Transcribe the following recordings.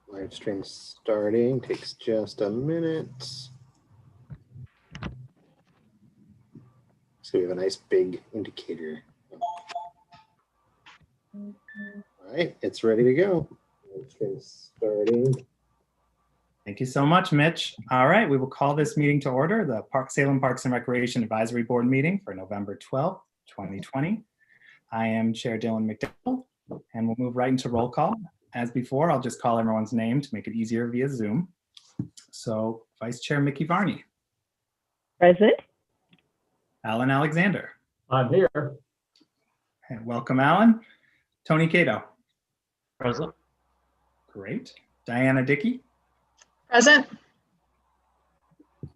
Live stream starting, takes just a minute. So we have a nice big indicator. All right, it's ready to go. Live stream starting. Thank you so much, Mitch. All right, we will call this meeting to order, the Salem Parks and Recreation Advisory Board meeting for November 12th, 2020. I am Chair Dylan McDowell, and we'll move right into roll call. As before, I'll just call everyone's name to make it easier via Zoom. So, Vice Chair Mickey Varney. Present. Alan Alexander. I'm here. And welcome, Alan. Tony Cato. Present. Great. Diana Dickey. Present.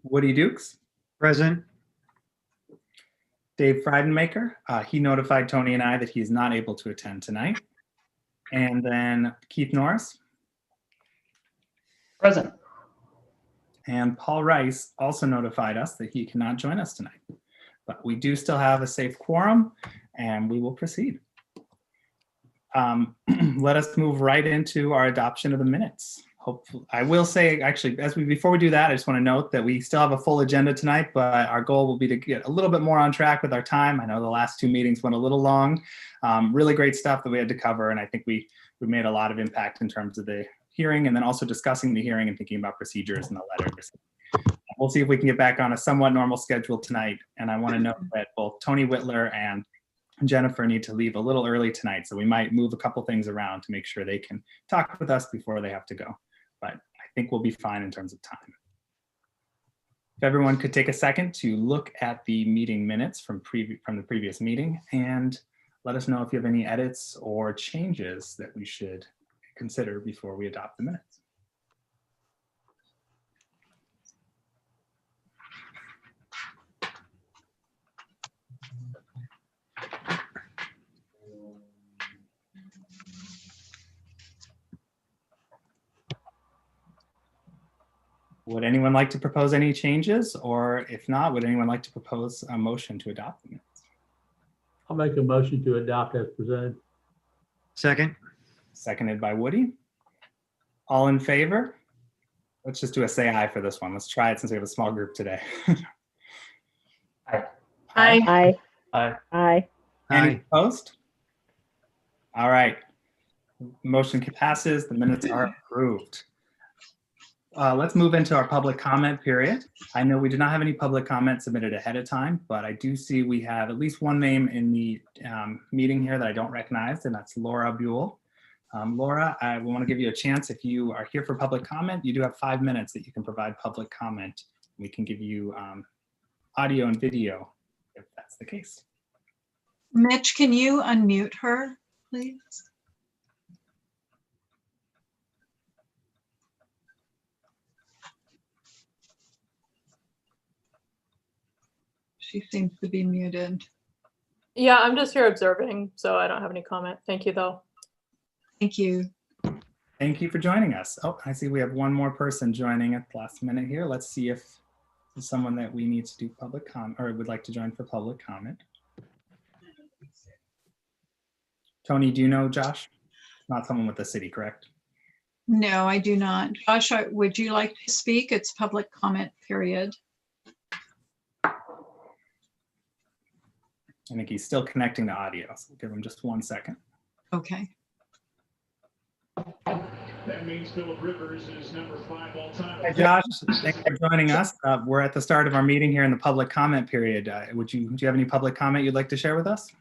Woody Dukes. Present. Dave Friedenmaker. He notified Tony and I that he is not able to attend tonight. And then Keith Norris. Present. And Paul Rice also notified us that he cannot join us tonight. But we do still have a safe quorum, and we will proceed. Let us move right into our adoption of the minutes. Hopefully, I will say, actually, before we do that, I just want to note that we still have a full agenda tonight, but our goal will be to get a little bit more on track with our time. I know the last two meetings went a little long. Really great stuff that we had to cover, and I think we made a lot of impact in terms of the hearing, and then also discussing the hearing and thinking about procedures and the letters. We'll see if we can get back on a somewhat normal schedule tonight. And I want to note that both Tony Whitler and Jennifer need to leave a little early tonight, so we might move a couple things around to make sure they can talk with us before they have to go. But I think we'll be fine in terms of time. If everyone could take a second to look at the meeting minutes from the previous meeting and let us know if you have any edits or changes that we should consider before we adopt the minutes. Would anyone like to propose any changes? Or if not, would anyone like to propose a motion to adopt the minutes? I'll make a motion to adopt as presented. Second. Seconded by Woody. All in favor? Let's just do a say aye for this one. Let's try it since we have a small group today. Aye. Aye. Aye. Aye. Aye. Any Aye. opposed? All right. Motion passes. The minutes are approved. Let's move into our public comment period. I know we did not have any public comment submitted ahead of time, but I do see we have at least one name in the meeting here that I don't recognize, and that's Laura Buell. Laura, I want to give you a chance. If you are here for public comment, you do have 5 minutes that you can provide public comment. We can give you audio and video if that's the case. Mitch, can you unmute her, please? She seems to be muted. Yeah, I'm just here observing, so I don't have any comment. Thank you, though. Thank you. Thank you for joining us. Oh, I see we have one more person joining at the last minute here. Let's see if there's someone that we need to do public comment or would like to join for public comment. Tony, do you know Josh? Not someone with the city, correct? No, I do not. Josh, would you like to speak? It's public comment period. I think he's still connecting to audio, so we'll give him just 1 second. Okay. That means Philip Rivers is number 5 all time. Hi, Josh. Thanks for joining us. We're at the start of our meeting here in the public comment period. Do you have any public comment you'd like to share with us?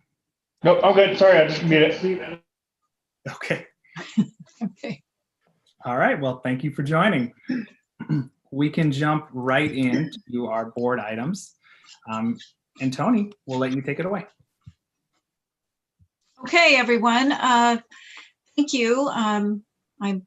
Nope, I'm good. Sorry, I just muted. Okay. Okay. All right. Well, thank you for joining. We can jump right into our board items. And Tony, we'll let you take it away. Okay, everyone. Thank you. I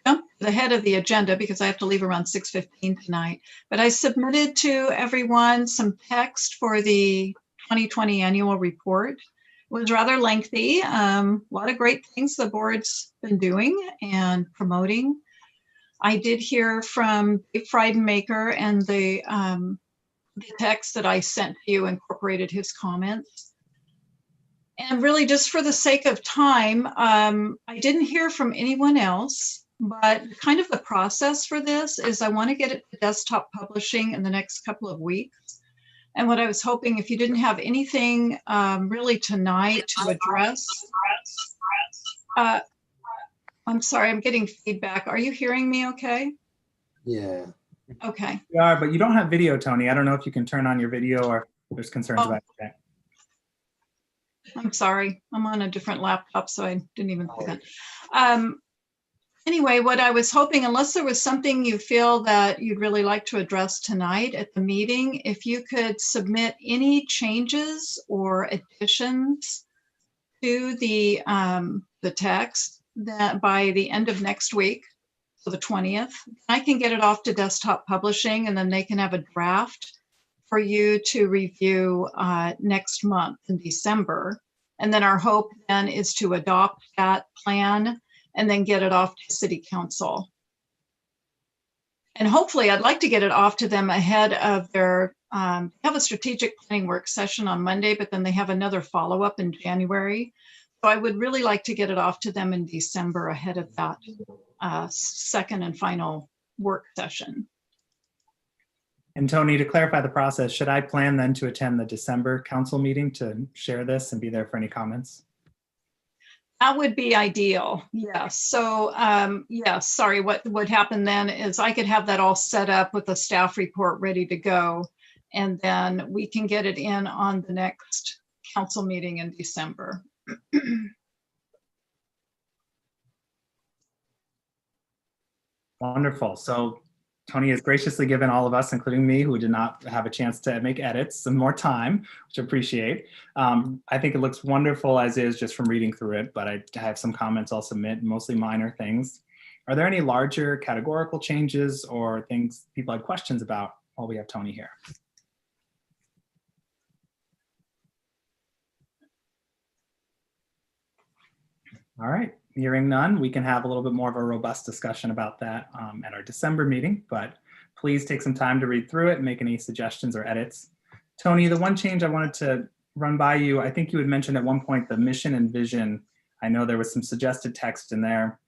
jumped ahead of the agenda because I have to leave around 6:15 tonight. But I submitted to everyone some text for the 2020 annual report. It was rather lengthy. A lot of great things the board's been doing and promoting. I did hear from Dave Friedenmaker, and the text that I sent to you incorporated his comments. And really, just for the sake of time, I didn't hear from anyone else, but kind of the process for this is I want to get it to desktop publishing in the next couple of weeks. And what I was hoping, if you didn't have anything really tonight to address, I'm sorry, I'm getting feedback. Are you hearing me okay? Yeah. Okay. We are, but you don't have video, Tony. I don't know if you can turn on your video or there's concerns Oh. about that. I'm sorry. I'm on a different laptop, so I didn't even see that. Anyway, what I was hoping, unless there was something you feel that you'd really like to address tonight at the meeting, if you could submit any changes or additions to the text that by the end of next week, so the 20th, I can get it off to desktop publishing, and then they can have a draft for you to review next month in December. And then our hope then is to adopt that plan and then get it off to City Council. And hopefully I'd like to get it off to them ahead of their, have a strategic planning work session on Monday, but then they have another follow-up in January. So I would really like to get it off to them in December ahead of that second and final work session. And Tony, to clarify the process, should I plan then to attend the December council meeting to share this and be there for any comments? That would be ideal, yes. So yes, sorry, what would happen then is I could have that all set up with a staff report ready to go. And then we can get it in on the next council meeting in December. Wonderful. So Tony has graciously given all of us, including me, who did not have a chance to make edits, some more time, which I appreciate. I think it looks wonderful as is just from reading through it, but I have some comments I'll submit, mostly minor things. Are there any larger categorical changes or things people have questions about while we have Tony here? All right, hearing none, we can have a little bit more of a robust discussion about that at our December meeting, but please take some time to read through it and make any suggestions or edits. Tony, the one change I wanted to run by you, I think you had mentioned at one point the mission and vision. I know there was some suggested text in there.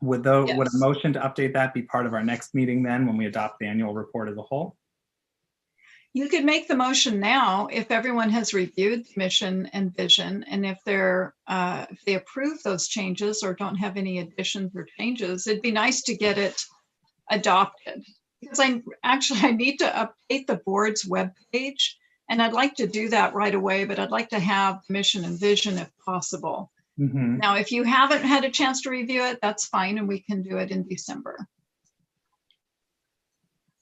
Would a motion to update that be part of our next meeting then when we adopt the annual report as a whole? You could make the motion now if everyone has reviewed the mission and vision, and if they approve those changes or don't have any additions or changes, it'd be nice to get it adopted. Because I need to update the board's webpage, and I'd like to do that right away, but I'd like to have the mission and vision if possible. Mm-hmm. Now, if you haven't had a chance to review it, that's fine, and we can do it in December.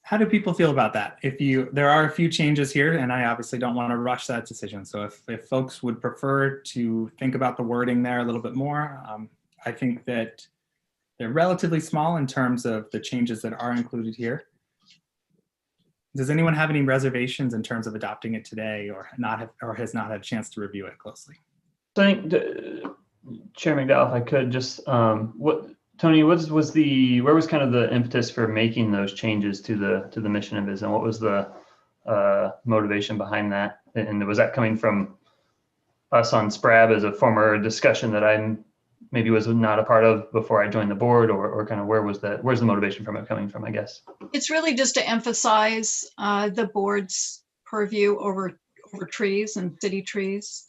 How do people feel about that? There are a few changes here, and I obviously don't want to rush that decision. So if folks would prefer to think about the wording there a little bit more, I think that they're relatively small in terms of the changes that are included here. Does anyone have any reservations in terms of adopting it today, or has not had a chance to review it closely? I think, Chair McDowell, if I could just, Tony, where was kind of the impetus for making those changes to the mission and vision? What was the motivation behind that? And was that coming from us on SPRAB as a former discussion that I maybe was not a part of before I joined the board, or kind of where's the motivation from it coming from, I guess? It's really just to emphasize the board's purview over trees and city trees.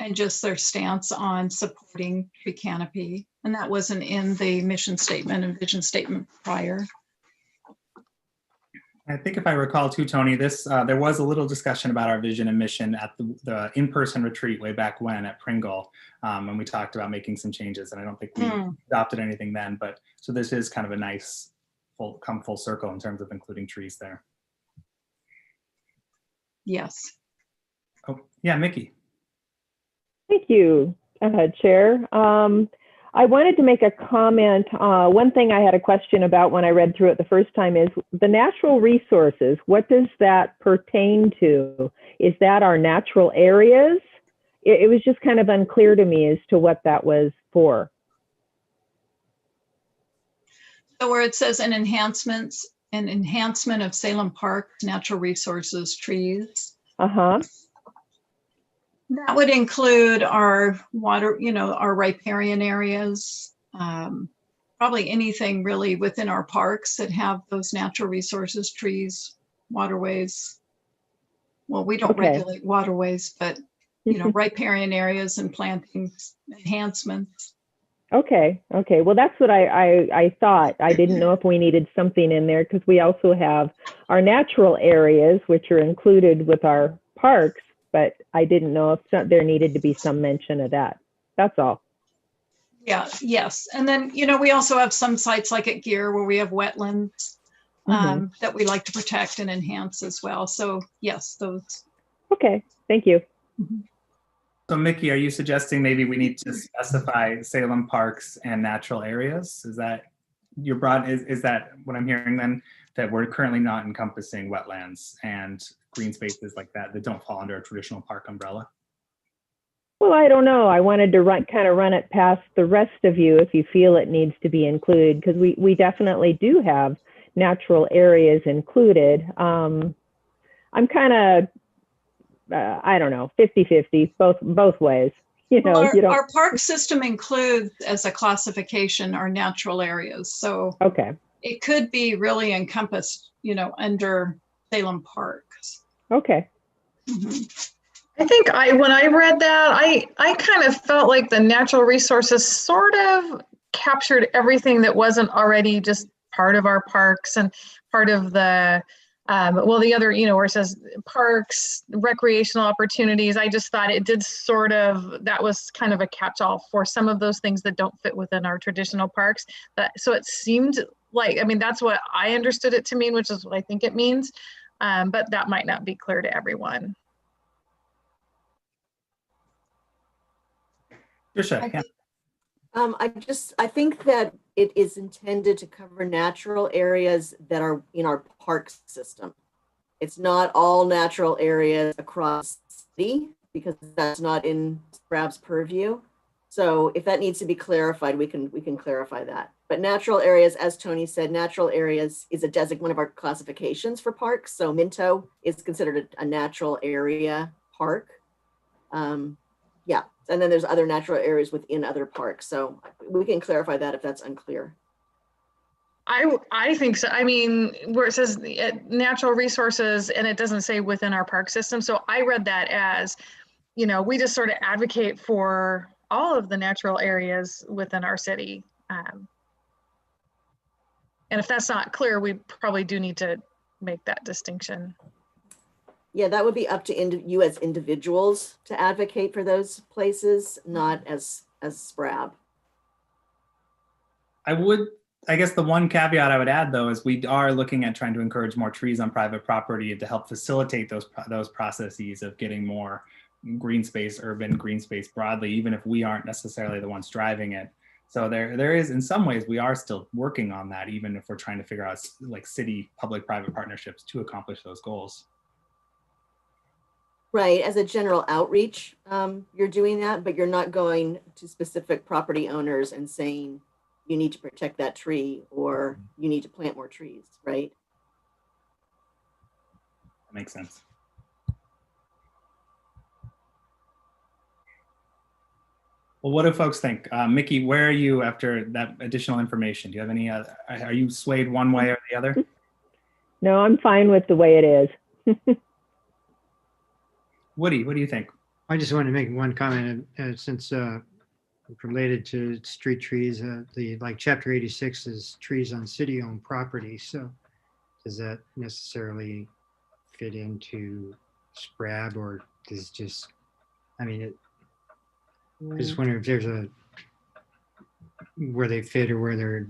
And just their stance on supporting tree canopy. And that wasn't in the mission statement and vision statement prior. I think if I recall too, Tony, there was a little discussion about our vision and mission at the in-person retreat way back when at Pringle, when we talked about making some changes, and I don't think we adopted anything then, but so this is kind of a nice come full circle in terms of including trees there. Yes. Oh, yeah, Mickey. Thank you, Chair. I wanted to make a comment. One thing I had a question about when I read through it the first time is the natural resources. What does that pertain to? Is that our natural areas? It was just kind of unclear to me as to what that was for. So where it says an enhancement of Salem Park, natural resources, trees. Uh-huh. That would include our water, our riparian areas, probably anything really within our parks that have those natural resources, trees, waterways. Well, we don't Okay. regulate waterways, but, riparian areas and plantings, enhancements. Okay. Well, that's what I thought. I didn't know if we needed something in there because we also have our natural areas, which are included with our parks, but I didn't know if there needed to be some mention of that. That's all. Yeah, yes. And then, we also have some sites like at Gear where we have wetlands that we like to protect and enhance as well. So yes, those. Okay. Thank you. So Mickey, are you suggesting maybe we need to specify Salem parks and natural areas? Is that your broad, is that what I'm hearing then? That we're currently not encompassing wetlands and green spaces like that don't fall under a traditional park umbrella? Well, I don't know. I wanted to kind of run it past the rest of you if you feel it needs to be included, because we definitely do have natural areas included. I'm kind of, I don't know, 50-50, both ways. Our park system includes as a classification our natural areas. So okay. It could be really encompassed, under Salem parks. Okay. I think when I read that, I kind of felt like the natural resources sort of captured everything that wasn't already just part of our parks and part of the, the other, where it says parks, recreational opportunities. I just thought it did that was kind of a catch-all for some of those things that don't fit within our traditional parks. So it seemed like, that's what I understood it to mean, which is what I think it means. But that might not be clear to everyone. Trisha, yeah. I think that it is intended to cover natural areas that are in our park system. It's not all natural areas across the city because that's not in SPRAB's purview. So if that needs to be clarified, we can clarify that. But natural areas, as Tony said, natural areas is one of our classifications for parks. So Minto is considered a natural area park. Yeah, and then there's other natural areas within other parks. So we can clarify that if that's unclear. I think so. Where it says natural resources and it doesn't say within our park system. So I read that as, we just sort of advocate for all of the natural areas within our city. And if that's not clear, we probably do need to make that distinction. Yeah, that would be up to you as individuals to advocate for those places, not as SPRAB. I guess the one caveat I would add though is we are looking at trying to encourage more trees on private property to help facilitate those processes of getting more green space, urban green space broadly, even if we aren't necessarily the ones driving it. So there is, in some ways, we are still working on that, even if we're trying to figure out like city public-private partnerships to accomplish those goals. Right, as a general outreach, you're doing that, but you're not going to specific property owners and saying you need to protect that tree or you need to plant more trees, right? That makes sense. Well, what do folks think? Mickey, where are you after that additional information? Do you have any, are you swayed one way or the other? No, I'm fine with the way it is. Woody, what do you think? I just wanted to make one comment since related to street trees, like chapter 86 is trees on city-owned property. So does that necessarily fit into SPRAB or is just, I just wonder if there's where they fit or where they're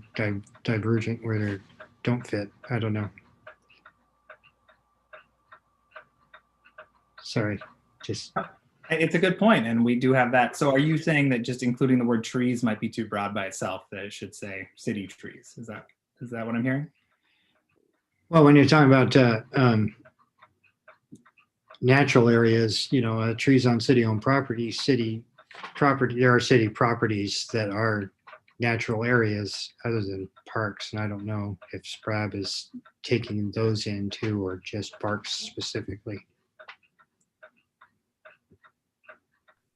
divergent, where they don't fit. I don't know. Sorry, just. It's a good point, and we do have that. So are you saying that just including the word trees might be too broad by itself, that it should say city trees? Is that what I'm hearing? Well, when you're talking about natural areas, trees on city-owned property, there are city properties that are natural areas other than parks, and I don't know if SPRAB is taking those in too, or just parks specifically.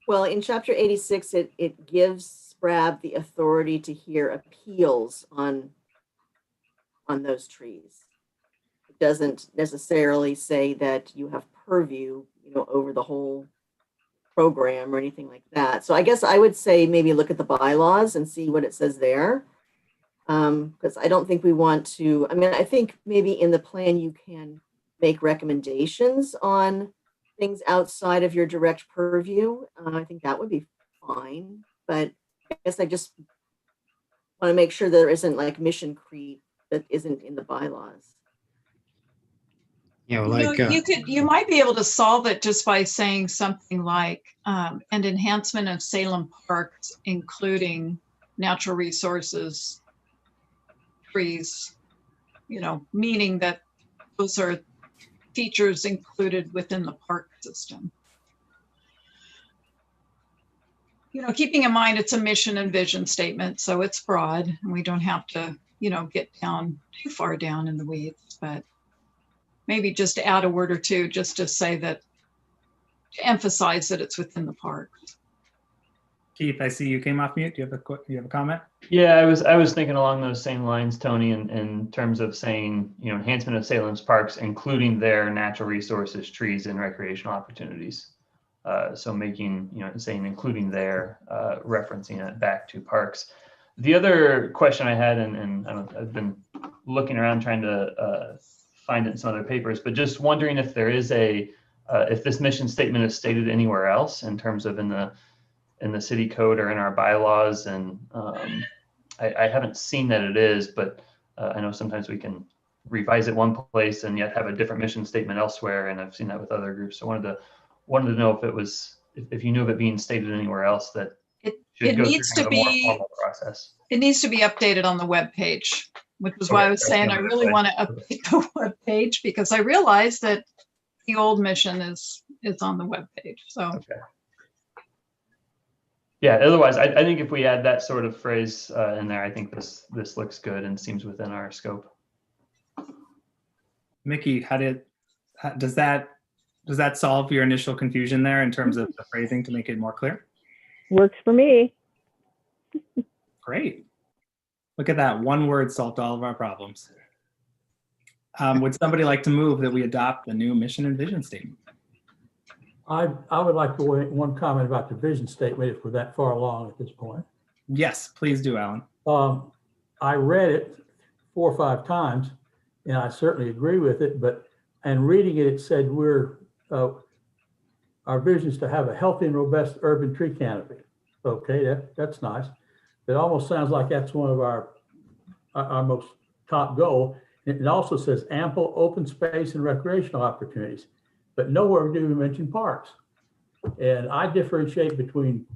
Well, in chapter 86, it gives SPRAB the authority to hear appeals on those trees. It doesn't necessarily say that you have purview, over the whole program or anything like that. So I guess I would say maybe look at the bylaws and see what it says there. Because I don't think we want to, I think maybe in the plan you can make recommendations on things outside of your direct purview. I think that would be fine. But I guess I just want to make sure there isn't like mission creep that isn't in the bylaws. You might be able to solve it just by saying something like an enhancement of Salem parks, including natural resources, trees, meaning that those are features included within the park system. Keeping in mind it's a mission and vision statement, so it's broad and we don't have to, get down too far down in the weeds, but maybe just add a word or two just to say that, to emphasize that it's within the park. Keith, I see you came off mute. Do you have a comment? Yeah, I was thinking along those same lines, Tony, in terms of saying, enhancement of Salem's parks, including their natural resources, trees, and recreational opportunities. So making, saying including their, referencing it back to parks. The other question I had, and I've been looking around trying to find it in some other papers, but just wondering if there is if this mission statement is stated anywhere else in terms of in the city code or in our bylaws. And I haven't seen that it is, but I know sometimes we can revise it one place and yet have a different mission statement elsewhere. And I've seen that with other groups. So wanted to know if you knew of it being stated anywhere else that it needs to be a more formal process. It needs to be updated on the web page, which is why I was saying I really want to update the web page, because I realized that the old mission is on the web page. So okay. Yeah, otherwise I think if we add that sort of phrase in there, I think this looks good and seems within our scope. Mickey, does that solve your initial confusion there in terms of the phrasing to make it more clear? Works for me. Great. Look at that. One word solved all of our problems. Would somebody like to move that we adopt the new mission and vision statement? I would like to make one comment about the vision statement if we're that far along at this point. Yes, please do, Alan. I read it 4 or 5 times and I certainly agree with it, and reading it, it said our vision is to have a healthy and robust urban tree canopy. Okay, that's nice. It almost sounds like that's one of our most top goal. It also says ample open space and recreational opportunities, but nowhere do we mention parks. And I differentiate between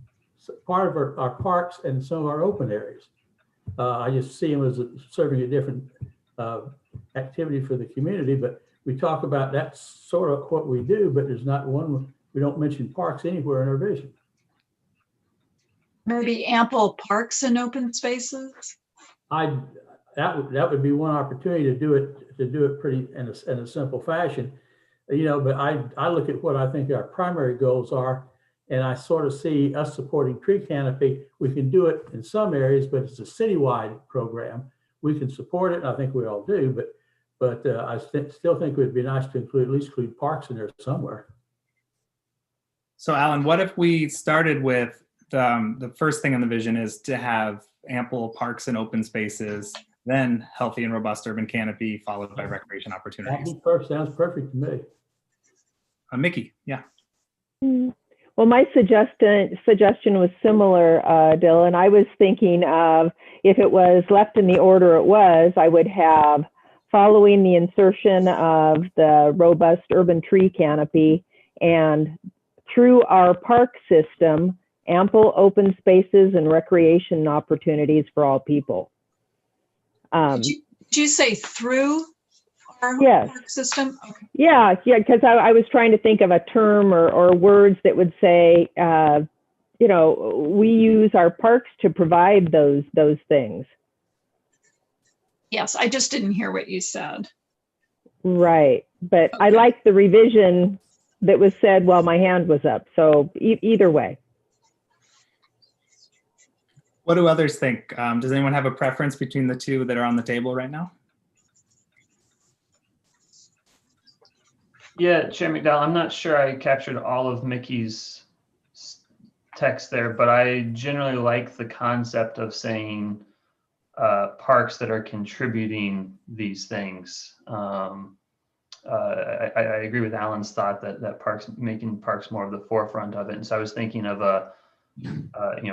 part of our parks and some of our open areas. I just see them as serving a different activity for the community, but we talk about that's sort of what we do, but there's not one, we don't mention parks anywhere in our vision. Maybe ample parks and open spaces. That would be one opportunity to do it pretty in a simple fashion, but I look at what I think our primary goals are, and I sort of see us supporting tree canopy. We can do it in some areas, but it's a citywide program. We can support it, and I think we all do, but I still think it would be nice to at least include parks in there somewhere. So Alan, what if we started with the first thing on the vision is to have ample parks and open spaces, then healthy and robust urban canopy, followed by recreation opportunities? Sounds perfect to me. Mickey, yeah. Well, my suggestion was similar, Dylan. I was thinking of if it was left in the order it was, I would have following the insertion of the robust urban tree canopy and through our park system, ample open spaces and recreation opportunities for all people. Did you say through our park system? Okay. Yeah, because I was trying to think of a term or words that would say, we use our parks to provide those things. Yes, I just didn't hear what you said. Right, but okay. I like the revision that was said while my hand was up. So either way. What do others think? Does anyone have a preference between the two that are on the table right now? Yeah, Chair McDowell, I'm not sure I captured all of Mickey's text there, but I generally like the concept of saying parks that are contributing these things. I agree with Alan's thought that parks, making parks more of the forefront of it. And so I was thinking of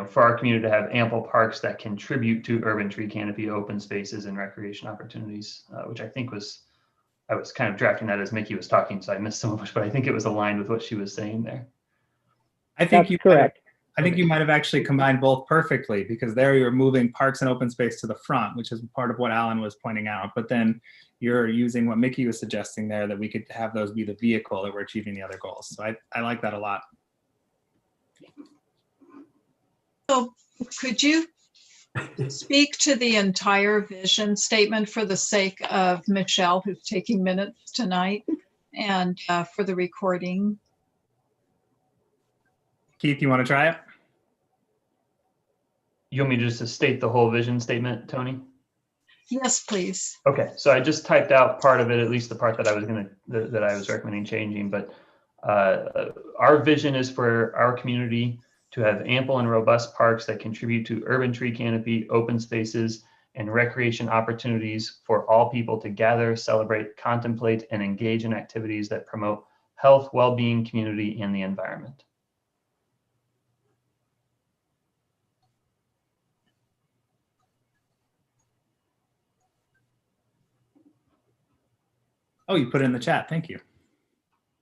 for our community to have ample parks that contribute to urban tree canopy, open spaces, and recreation opportunities, which I think I was kind of drafting that as Mickey was talking, so I missed some of it, but I think it was aligned with what she was saying there. That's correct. I think you might have actually combined both perfectly, because there you're moving parks and open space to the front, which is part of what Alan was pointing out. But then you're using what Mickey was suggesting there, that we could have those be the vehicle that we're achieving the other goals. So I like that a lot. So could you speak to the entire vision statement for the sake of Michelle, who's taking minutes tonight, and for the recording? Keith, you want to try it? You want me just to state the whole vision statement, Tony? Yes, please. Okay, so I just typed out part of it, at least the part that I was recommending changing. But our vision is for our community to have ample and robust parks that contribute to urban tree canopy, open spaces, and recreation opportunities for all people to gather, celebrate, contemplate, and engage in activities that promote health, well-being, community, and the environment. Oh, you put it in the chat. Thank you.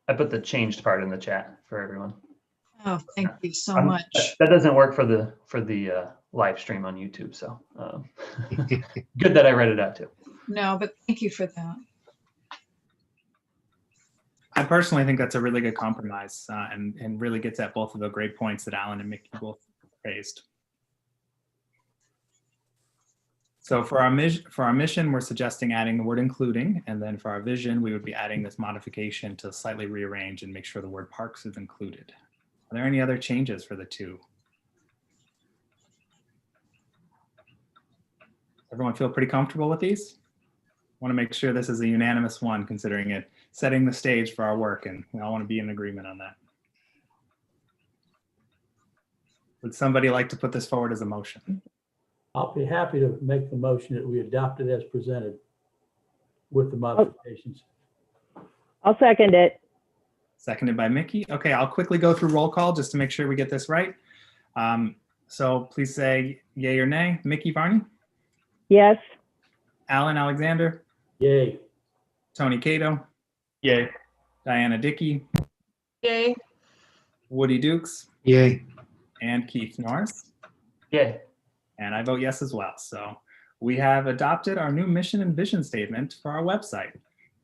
I put the changed part in the chat for everyone. Oh, thank you so much. That doesn't work for the live stream on YouTube, so good that I read it out too. No, but thank you for that. I personally think that's a really good compromise, and really gets at both of the great points that Alan and Mickey both raised. So for our mission, we're suggesting adding the word including, and then for our vision, we would be adding this modification to slightly rearrange and make sure the word parks is included. Are there any other changes for the two? Everyone feel pretty comfortable with these? I want to make sure this is a unanimous one, considering it setting the stage for our work, and we all want to be in agreement on that. Would somebody like to put this forward as a motion? I'll be happy to make the motion that we adopt it as presented with the modifications. I'll second it. Seconded by Mickey. Okay, I'll quickly go through roll call just to make sure we get this right. So please say yay or nay. Mickey Varney? Yes. Alan Alexander? Yay. Tony Cato? Yay. Diana Dickey? Yay. Woody Dukes? Yay. And Keith Norris? Yay. And I vote yes as well. So we have adopted our new mission and vision statement for our website.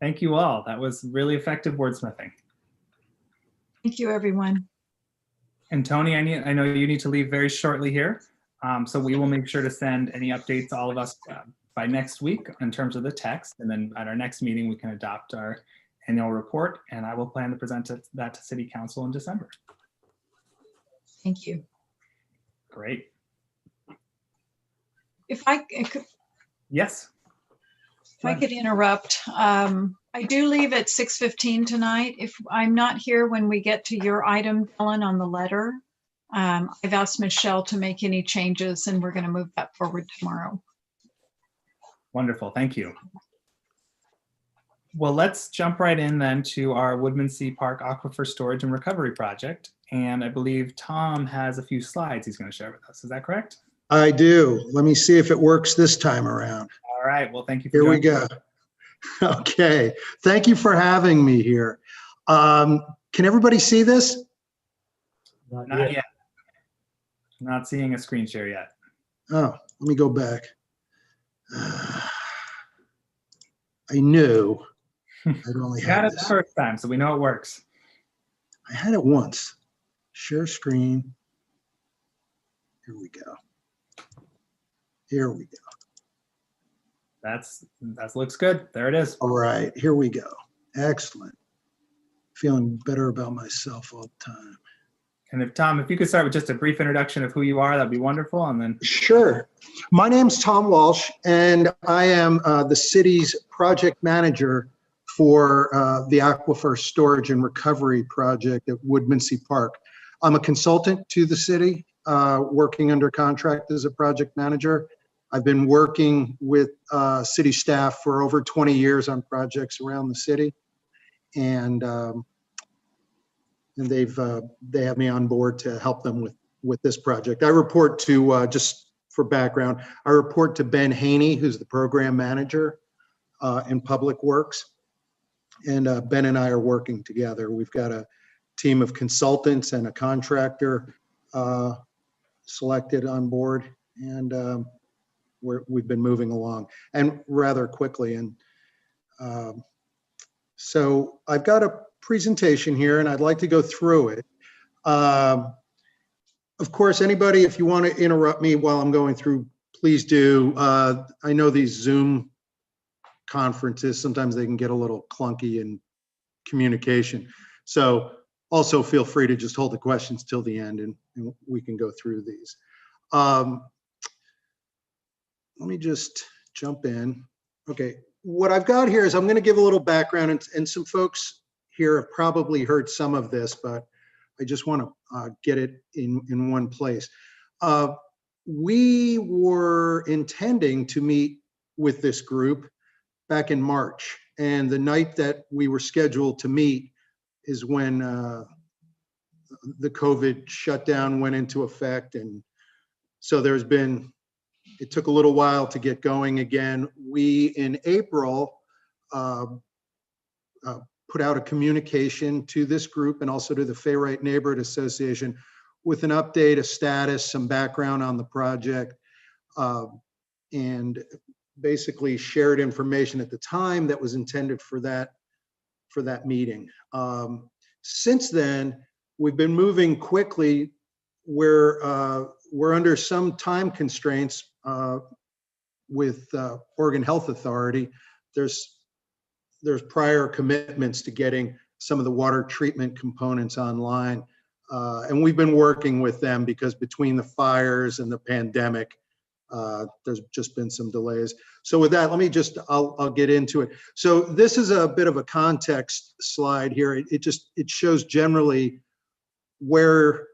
Thank you all. That was really effective wordsmithing. Thank you, everyone. And Tony, I know you need to leave very shortly here. So we will make sure to send any updates to all of us by next week in terms of the text. And then at our next meeting, we can adopt our annual report, and I will plan to present that to City Council in December. Thank you. Great. If I could interrupt, I do leave at 6:15 tonight. If I'm not here when we get to your item, Ellen, on the letter, I've asked Michelle to make any changes, and we're going to move that forward tomorrow. Wonderful. Thank you. Well, let's jump right in then to our Woodmansee Park Aquifer Storage and Recovery Project. And I believe Tom has a few slides he's going to share with us. Is that correct? I do. Let me see if it works this time around. All right. Well, thank you for Here we go. Okay. Thank you for having me here. Can everybody see this? Not yet. Not seeing a screen share yet. Oh, let me go back. I knew I'd only Got had it the first time, so we know it works. I had it once. Share screen. Here we go. Here we go. That looks good. There it is. All right, here we go. Excellent. Feeling better about myself all the time. And if Tom, if you could start with just a brief introduction of who you are, that'd be wonderful. And then Sure. My name's Tom Walsh, and I am the city's project manager for the Aquifer Storage and Recovery Project at Woodmansee Park. I'm a consultant to the city, working under contract as a project manager. I've been working with city staff for over 20 years on projects around the city, and they have me on board to help them with this project. I report to, just for background, I report to Ben Haney, who's the program manager in Public Works. And Ben and I are working together. We've got a team of consultants and a contractor selected on board, and we've been moving along and rather quickly. And so I've got a presentation here, and I'd like to go through it. Of course, anybody, if you want to interrupt me while I'm going through, please do. I know these Zoom conferences, sometimes they can get a little clunky in communication. So also feel free to just hold the questions till the end, and we can go through these. Let me just jump in. Okay, what I've got here is I'm going to give a little background, and some folks here have probably heard some of this, but I just want to get it in one place. We were intending to meet with this group back in March, and the night that we were scheduled to meet is when the COVID shutdown went into effect, and so it took a little while to get going again. We, in April, put out a communication to this group and also to the Fayrite Neighborhood Association with an update, a status, some background on the project, and basically shared information at the time that was intended for that meeting. Since then, we've been moving quickly. We're under some time constraints with Oregon Health Authority. There's prior commitments to getting some of the water treatment components online. And we've been working with them because between the fires and the pandemic, there's just been some delays. So with that, I'll get into it. So this is a bit of a context slide here. It shows generally where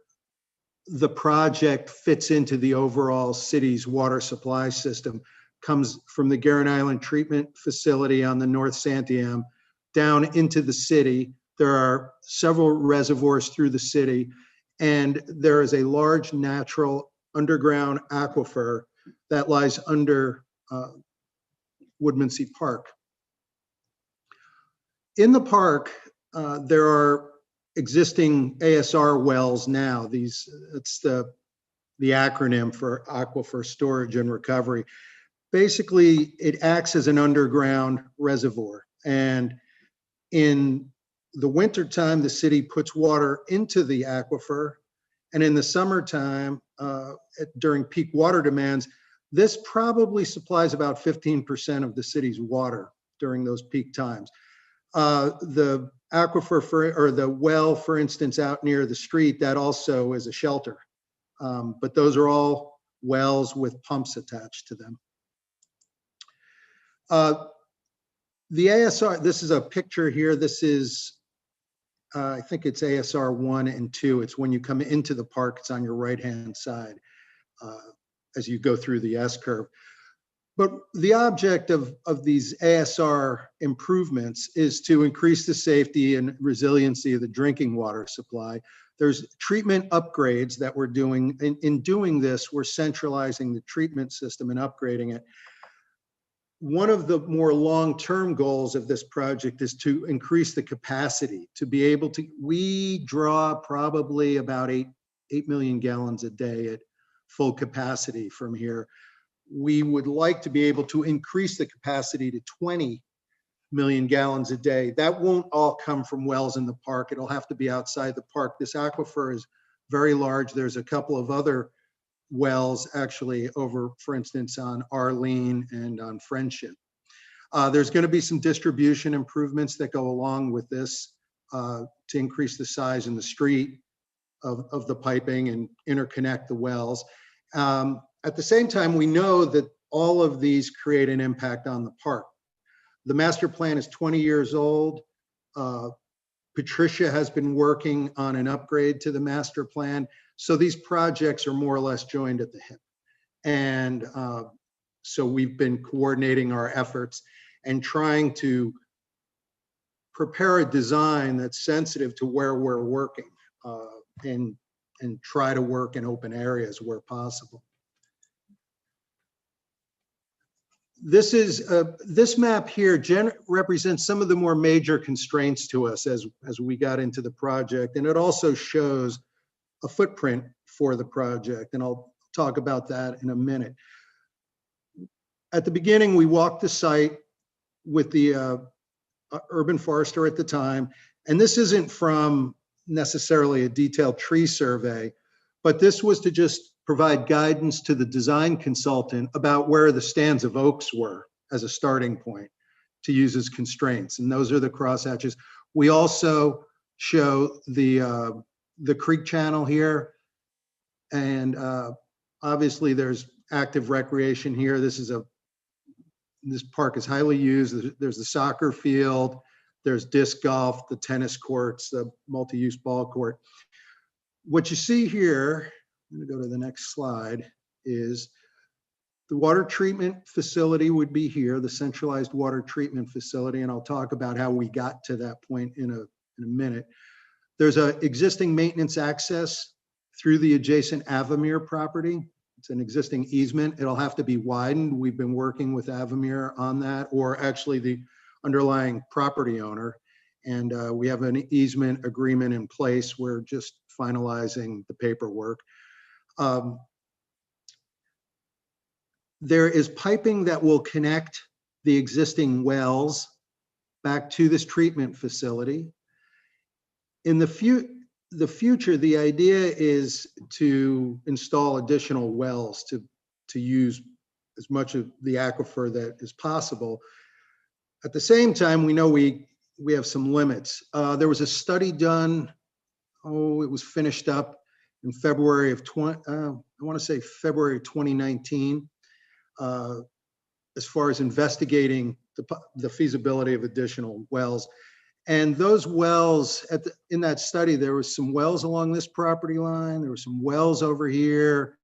the project fits into the overall city's water supply system. Comes from the Guerin Island Treatment Facility on the North Santiam down into the city. There are several reservoirs through the city, and there is a large natural underground aquifer that lies under Woodmansee Park. In the park, there are existing ASR wells now. It's the acronym for Aquifer Storage and Recovery. Basically, it acts as an underground reservoir. And in the wintertime, the city puts water into the aquifer. And in the summertime, during peak water demands, this probably supplies about 15% of the city's water during those peak times. The aquifer or the well, for instance, out near the street, that also is a shelter. But those are all wells with pumps attached to them. The ASR, this is a picture here. This is, I think it's ASR 1 and 2. It's when you come into the park, it's on your right-hand side as you go through the S-curve. But the object of these ASR improvements is to increase the safety and resiliency of the drinking water supply. There's treatment upgrades that we're doing. In doing this, we're centralizing the treatment system and upgrading it. One of the more long-term goals of this project is to increase the capacity to be able to, we draw probably about 8 million gallons a day at full capacity from here. We would like to be able to increase the capacity to 20 million gallons a day. That won't all come from wells in the park. It'll have to be outside the park. This aquifer is very large. There's a couple of other wells actually over, for instance, on Arlene and on Friendship. There's going to be some distribution improvements that go along with this to increase the size in the street. of the piping and interconnect the wells. At the same time, we know that all of these create an impact on the park. The master plan is 20 years old. Patricia has been working on an upgrade to the master plan. So these projects are more or less joined at the hip. And so we've been coordinating our efforts and trying to prepare a design that's sensitive to where we're working and try to work in open areas where possible. This map here represents some of the more major constraints to us as we got into the project, and it also shows a footprint for the project, and I'll talk about that in a minute. At the beginning, we walked the site with the urban forester at the time, and this isn't from necessarily a detailed tree survey, but this was to just provide guidance to the design consultant about where the stands of oaks were as a starting point to use as constraints. And those are the crosshatches. We also show the creek channel here. And obviously there's active recreation here. This park is highly used. There's the soccer field, there's disc golf, the tennis courts, the multi-use ball court. What you see here, I'm going to go to the next slide, is the water treatment facility would be here, the centralized water treatment facility, and I'll talk about how we got to that point in a minute. There's an existing maintenance access through the adjacent Avamere property. It's an existing easement. It'll have to be widened. We've been working with Avamere on that, or actually the underlying property owner, and we have an easement agreement in place. We're just finalizing the paperwork. There is piping that will connect the existing wells back to this treatment facility. In the future, the idea is to install additional wells to use as much of the aquifer that is possible. At the same time, we know we have some limits. There was a study done, it was finished up in February of February 2019, as far as investigating the feasibility of additional wells. And those wells, in that study, there was some wells along this property line. There were some wells over here.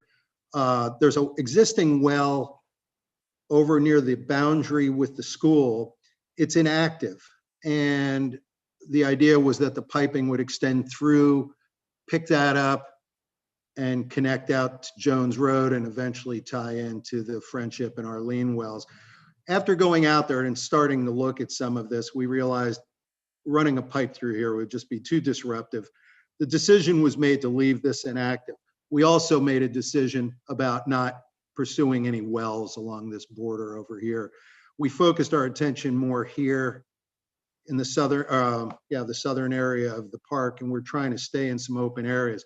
There's an existing well over near the boundary with the school. It's inactive. And the idea was that the piping would extend through, pick that up, and connect out to Jones Road and eventually tie into the Friendship and Arlene wells. After going out there and starting to look at some of this, we realized running a pipe through here would just be too disruptive. The decision was made to leave this inactive. We also made a decision about not pursuing any wells along this border over here. We focused our attention more here in the southern area of the park, and we're trying to stay in some open areas.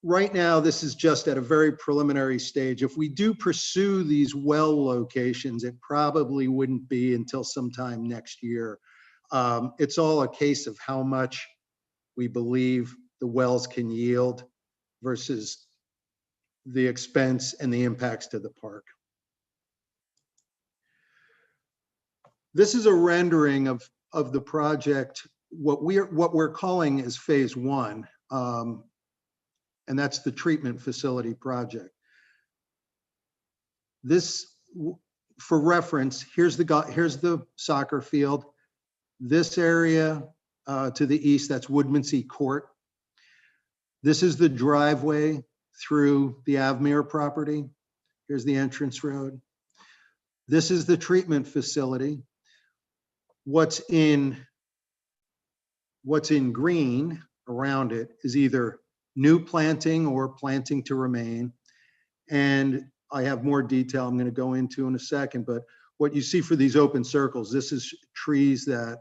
Right now, this is just at a very preliminary stage. If we do pursue these well locations, it probably wouldn't be until sometime next year. It's all a case of how much we believe the wells can yield versus the expense and the impacts to the park. This is a rendering of the project, what we're calling is phase one, and that's the treatment facility project. This, for reference, here's the soccer field. This area to the east, that's Woodmansee Court. This is the driveway through the Avamere property. Here's the entrance road. This is the treatment facility. What's in green around it is either new planting or planting to remain. And I have more detail I'm going to go into in a second, but what you see for these open circles, this is trees that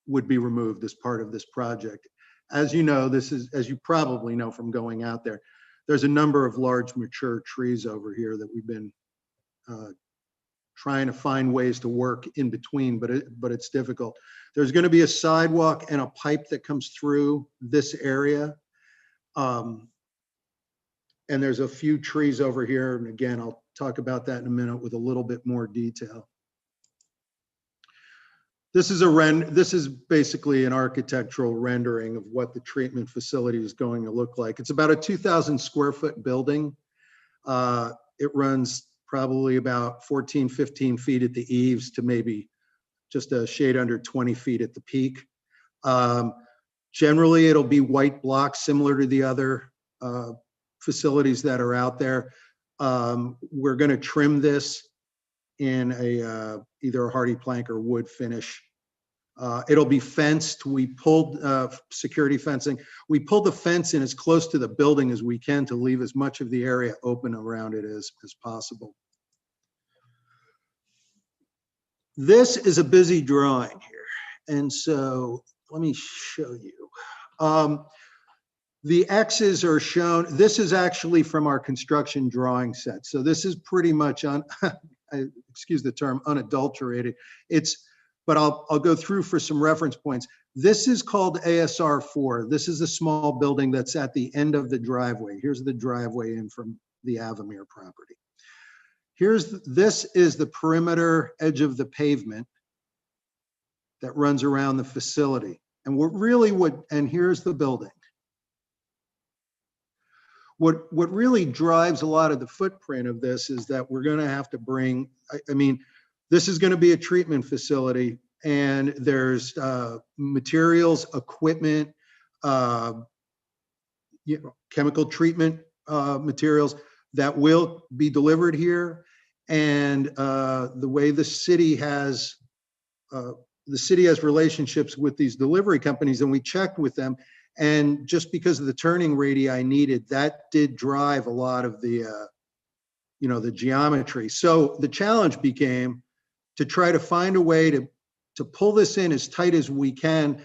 would be removed as part of this project. As you know, as you probably know from going out there, there's a number of large mature trees over here that we've been trying to find ways to work in between, but it's difficult. There's going to be a sidewalk and a pipe that comes through this area. And there's a few trees over here. And again, I'll talk about that in a minute with a little bit more detail. This is basically an architectural rendering of what the treatment facility is going to look like. It's about a 2,000 square foot building. It runs probably about 14, 15 feet at the eaves to maybe just a shade under 20 feet at the peak. Generally, it'll be white blocks similar to the other facilities that are out there. We're going to trim this in either a hardy plank or wood finish. It'll be fenced. We pulled security fencing. We pulled the fence in as close to the building as we can to leave as much of the area open around it as possible. This is a busy drawing here. And so let me show you. The X's are shown. This is actually from our construction drawing set. So this is pretty much excuse the term, unadulterated. But I'll go through for some reference points. This is called ASR 4. This is a small building that's at the end of the driveway. Here's the driveway in from the Avamere property. This is the perimeter edge of the pavement that runs around the facility. And here's the building. What really drives a lot of the footprint of this is that we're going to have to bring, this is going to be a treatment facility, and there's materials, equipment, chemical treatment materials that will be delivered here. And the way the city has relationships with these delivery companies, and we checked with them. And just because of the turning radii needed, that did drive a lot of the geometry. So the challenge became to try to find a way to pull this in as tight as we can,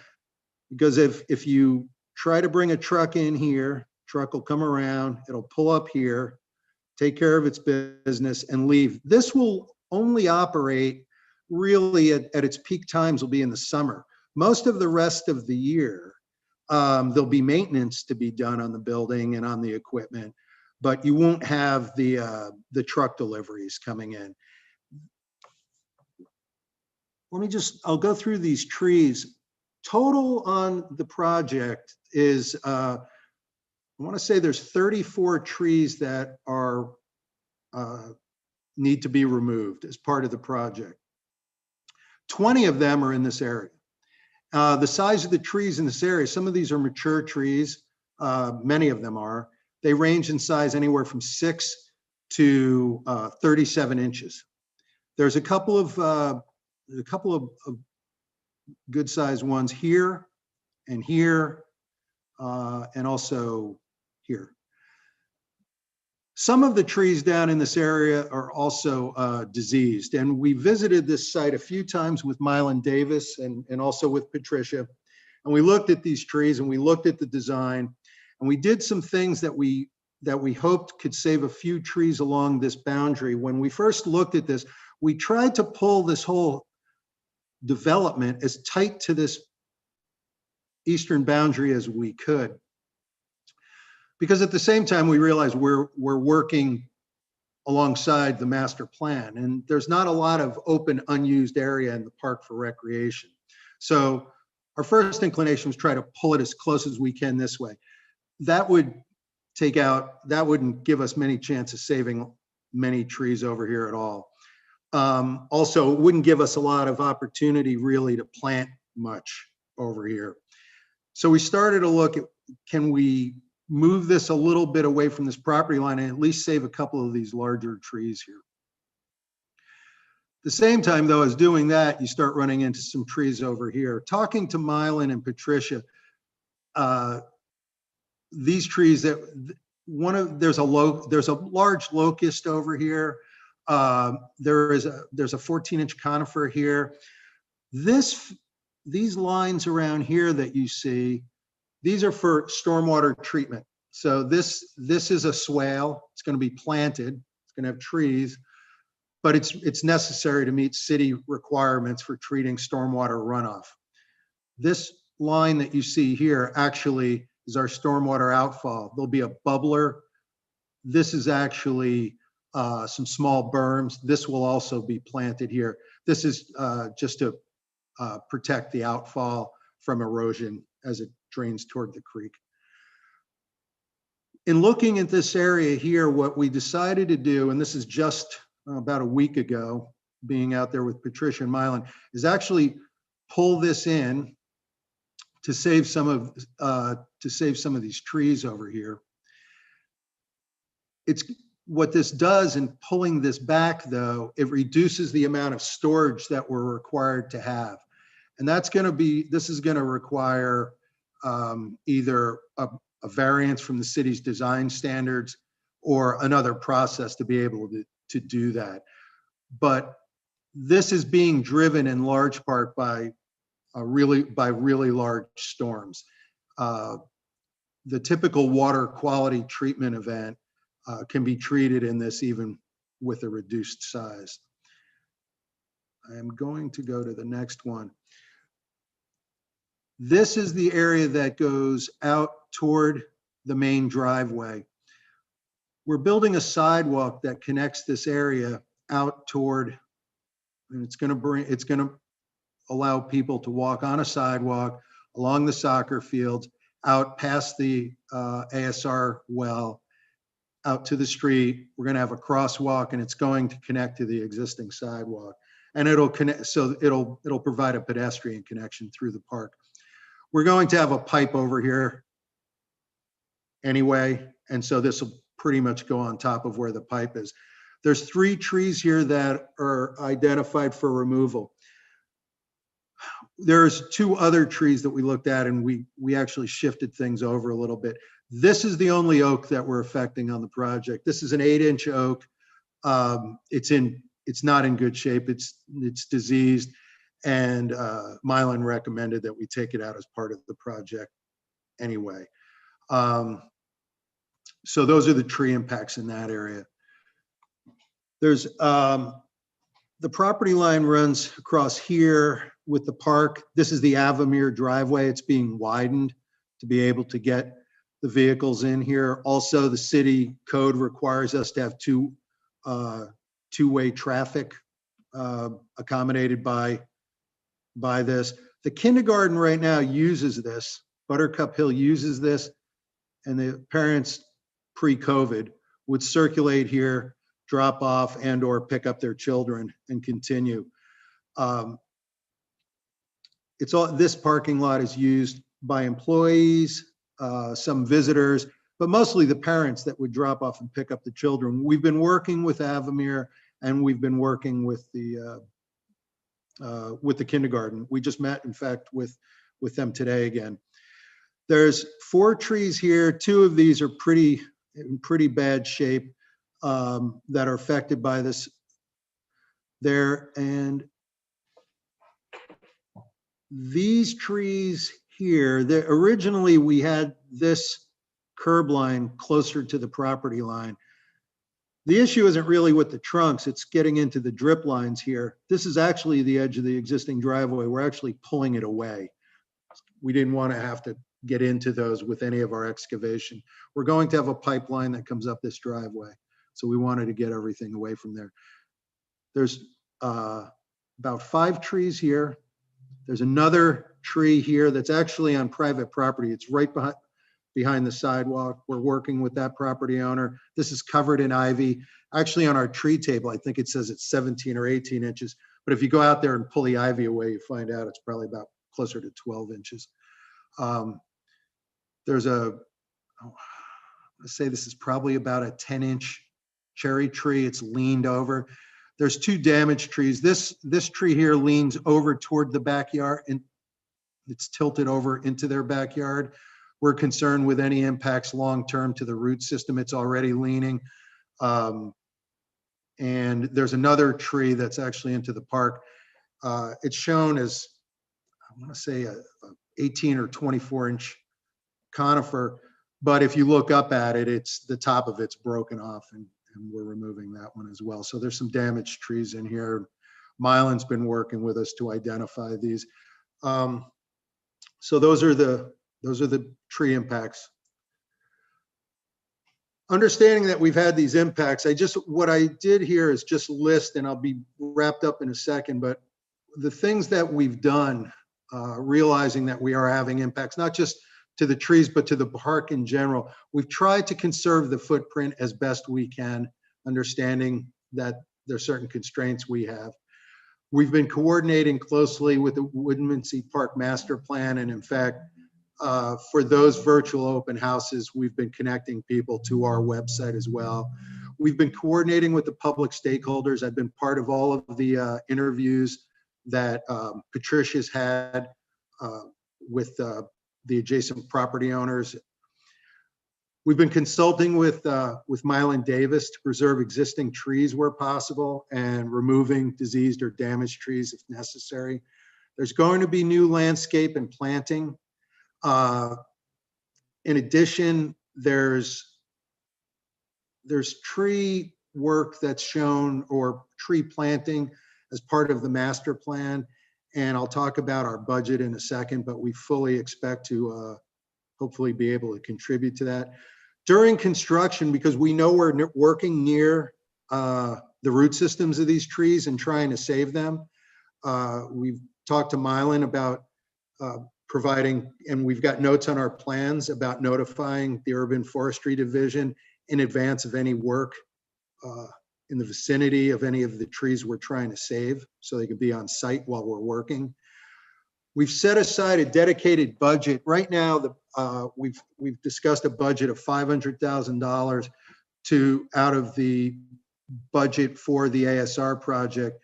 because if you try to bring a truck in here, truck will come around, it'll pull up here, take care of its business and leave. This will only operate really at its peak times will be in the summer. Most of the rest of the year, there'll be maintenance to be done on the building and on the equipment, but you won't have the truck deliveries coming in. I'll go through these trees. Total on the project is, I want to say there's 34 trees that are need to be removed as part of the project. 20 of them are in this area. The size of the trees in this area, some of these are mature trees, many of them are. They range in size anywhere from 6 to 37 inches. There's a couple of good sized ones here and here, and also here. Some of the trees down in this area are also diseased, and we visited this site a few times with Mylan Davis and also with Patricia, and we looked at these trees and we looked at the design, and we did some things that we hoped could save a few trees along this boundary. When we first looked at this, we tried to pull this whole development as tight to this eastern boundary as we could. Because at the same time, we realized we're working alongside the master plan, and there's not a lot of open, unused area in the park for recreation. So our first inclination was try to pull it as close as we can this way. That wouldn't give us many chances of saving many trees over here at all. Also, it wouldn't give us a lot of opportunity really to plant much over here. So we started to look at, can we move this a little bit away from this property line and at least save a couple of these larger trees here. At the same time, though, as doing that, you start running into some trees over here. Talking to Mylan and Patricia, these trees there's a large locust over here. There's a 14-inch conifer here. These lines around here that you see, these are for stormwater treatment. So this is a swale. It's going to be planted. It's going to have trees. but it's necessary to meet city requirements for treating stormwater runoff. This line that you see here actually is our stormwater outfall. There'll be a bubbler. This is actually some small berms. This will also be planted here. This is just to protect the outfall from erosion as it drains toward the creek. In looking at this area here, what we decided to do, and this is just about a week ago, being out there with Patricia and Mylan, is actually pull this in to save some of these trees over here. It's what this does in pulling this back, though, it reduces the amount of storage that we're required to have. And this is going to require either a variance from the city's design standards or another process to be able to do that. But this is being driven in large part by really large storms. The typical water quality treatment event can be treated in this even with a reduced size. I am going to go to the next one. This is the area that goes out toward the main driveway. We're building a sidewalk that connects this area out toward, and it's going to allow people to walk on a sidewalk along the soccer fields, out past the ASR well, out to the street. We're going to have a crosswalk, and it's going to connect to the existing sidewalk, and it'll connect, so it'll provide a pedestrian connection through the park. We're going to have a pipe over here anyway, and so this will pretty much go on top of where the pipe is. There's 3 trees here that are identified for removal. There's 2 other trees that we looked at, and we actually shifted things over a little bit. This is the only oak that we're affecting on the project. This is an 8-inch oak. It's not in good shape. It's diseased, and Mylan recommended that we take it out as part of the project anyway. So those are the tree impacts in that area. There's the property line runs across here with the park. This is the Avamere driveway. It's being widened to be able to get the vehicles in here. Also, the city code requires us to have two-way traffic accommodated by this. The kindergarten right now uses this. Buttercup Hill uses this, and the parents pre-COVID would circulate here, drop off and or pick up their children and continue. This parking lot is used by employees, some visitors, but mostly the parents that would drop off and pick up the children. We've been working with Avamere, and we've been working with the kindergarten. We just met, in fact, with them today again. There's 4 trees here. 2 of these are in pretty bad shape that are affected by this there. And these trees here, originally we had this curb line closer to the property line. The issue isn't really with the trunks, it's getting into the drip lines here. This is actually the edge of the existing driveway. We're actually pulling it away. We didn't want to have to get into those with any of our excavation. We're going to have a pipeline that comes up this driveway. So we wanted to get everything away from there. There's about 5 trees here. There's another tree here that's actually on private property. It's right behind the sidewalk. We're working with that property owner. This is covered in ivy. Actually, on our tree table, I think it says it's 17 or 18 inches. But if you go out there and pull the ivy away, you find out it's probably about closer to 12 inches. There's let's say this is probably about a 10-inch cherry tree. It's leaned over. There's 2 damaged trees. This tree here leans over toward the backyard, and it's tilted over into their backyard. We're concerned with any impacts long-term to the root system. It's already leaning. And there's another tree that's actually into the park. It's shown as, I want to say, a 18 or 24-inch conifer, but if you look up at it, the top of it's broken off and and we're removing that one as well. So there's some damaged trees in here. Mylan's been working with us to identify these. So those are the tree impacts. Understanding that we've had these impacts, what I did here is just list, and I'll be wrapped up in a second, but the things that we've done, realizing that we are having impacts, not just to the trees, but to the park in general. We've tried to conserve the footprint as best we can, understanding that there's certain constraints we have. We've been coordinating closely with the Woodmansee Park Master Plan, and in fact, for those virtual open houses, we've been connecting people to our website as well. We've been coordinating with the public stakeholders. I've been part of all of the interviews that Patricia's had with the adjacent property owners. We've been consulting with Mylan Davis to preserve existing trees where possible and removing diseased or damaged trees if necessary. There's going to be new landscape and planting. In addition, there's tree work that's shown, or tree planting as part of the master plan. And I'll talk about our budget in a second, but we fully expect to hopefully be able to contribute to that. During construction, because we know we're working near the root systems of these trees and trying to save them, we've talked to Mylan about providing, and we've got notes on our plans about notifying the Urban Forestry Division in advance of any work in the vicinity of any of the trees we're trying to save, so they could be on site while we're working. We've set aside a dedicated budget. Right now, we've discussed a budget of $500,000 out of the budget for the ASR project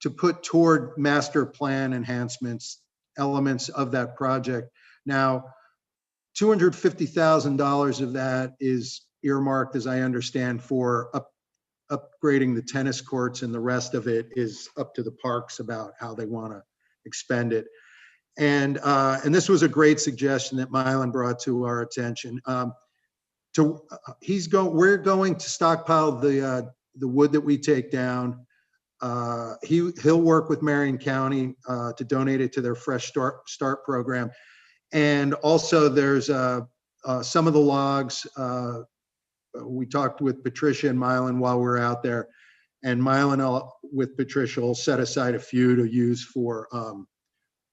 to put toward master plan enhancements, elements of that project. Now, $250,000 of that is earmarked, as I understand, for upgrading the tennis courts, and the rest of it is up to the parks about how they want to expend it. And this was a great suggestion that Mylan brought to our attention. We're going to stockpile the wood that we take down. He'll work with Marion County to donate it to their Fresh Start program. And also there's some of the logs. We talked with Patricia and Mylan while we were out there, and Mylan with Patricia will set aside a few to use for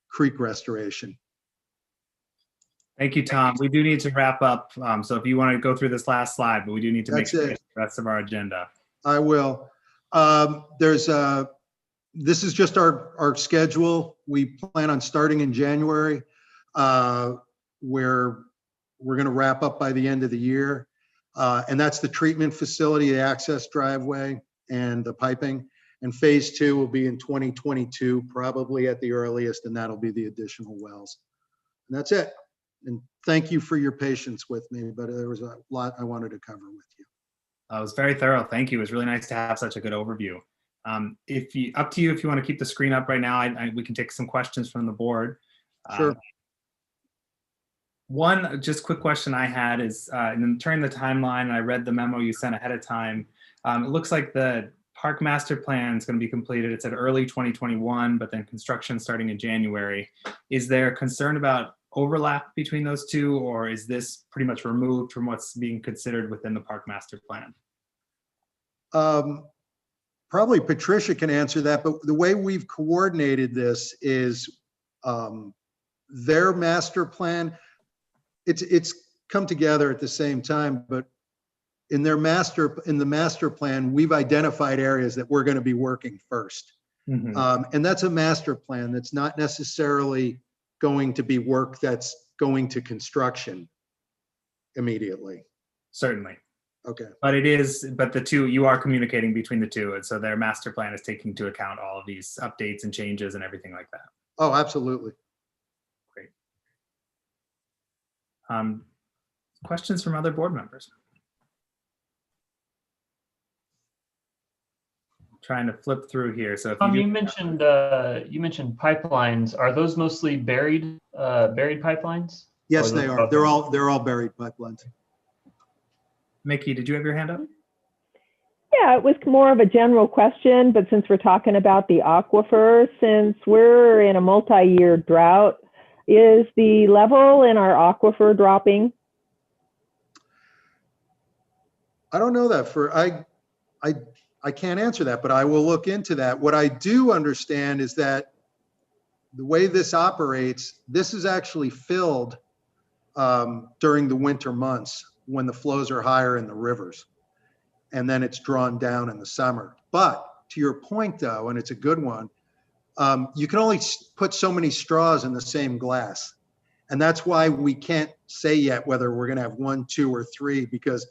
creek restoration. Thank you, Tom. We do need to wrap up. So if you want to go through this last slide, but we do need to make sure we get the rest of our agenda. I will. This is just our schedule. We plan on starting in January, where we're going to wrap up by the end of the year. And that's the treatment facility, the access driveway, and the piping. And phase 2 will be in 2022, probably at the earliest, and that'll be the additional wells. And that's it. And thank you for your patience with me, but there was a lot I wanted to cover with you. It was very thorough. Thank you. It was really nice to have such a good overview. Up to you if you want to keep the screen up right now. We can take some questions from the board. Sure. One just quick question I had is, during the timeline, I read the memo you sent ahead of time. It looks like the park master plan is going to be completed. It said early 2021, but then construction starting in January. Is there concern about overlap between those two, or is this pretty much removed from what's being considered within the park master plan? Probably Patricia can answer that, but the way we've coordinated this is their master plan. It's come together at the same time, but in the master plan, we've identified areas that we're going to be working first. Mm-hmm. And that's a master plan. That's not necessarily going to be work that's going to construction immediately. Certainly. Okay. But the two, you are communicating between the two. And so their master plan is taking into account all of these updates and changes and everything like that. Oh, absolutely. Great. Questions from other board members? Trying to flip through here. So if you mentioned pipelines. Are those mostly buried pipelines? Yes, they are. They're all buried pipelines. Mickey, did you have your hand up? Yeah, it was more of a general question, but since we're talking about the aquifer, since we're in a multi-year drought, is the level in our aquifer dropping? I don't know that I can't answer that, but I will look into that. What I do understand is that the way this operates, this is actually filled during the winter months when the flows are higher in the rivers. And then it's drawn down in the summer. But to your point though, and it's a good one, you can only put so many straws in the same glass. And that's why we can't say yet whether we're gonna have 1, 2, or 3, because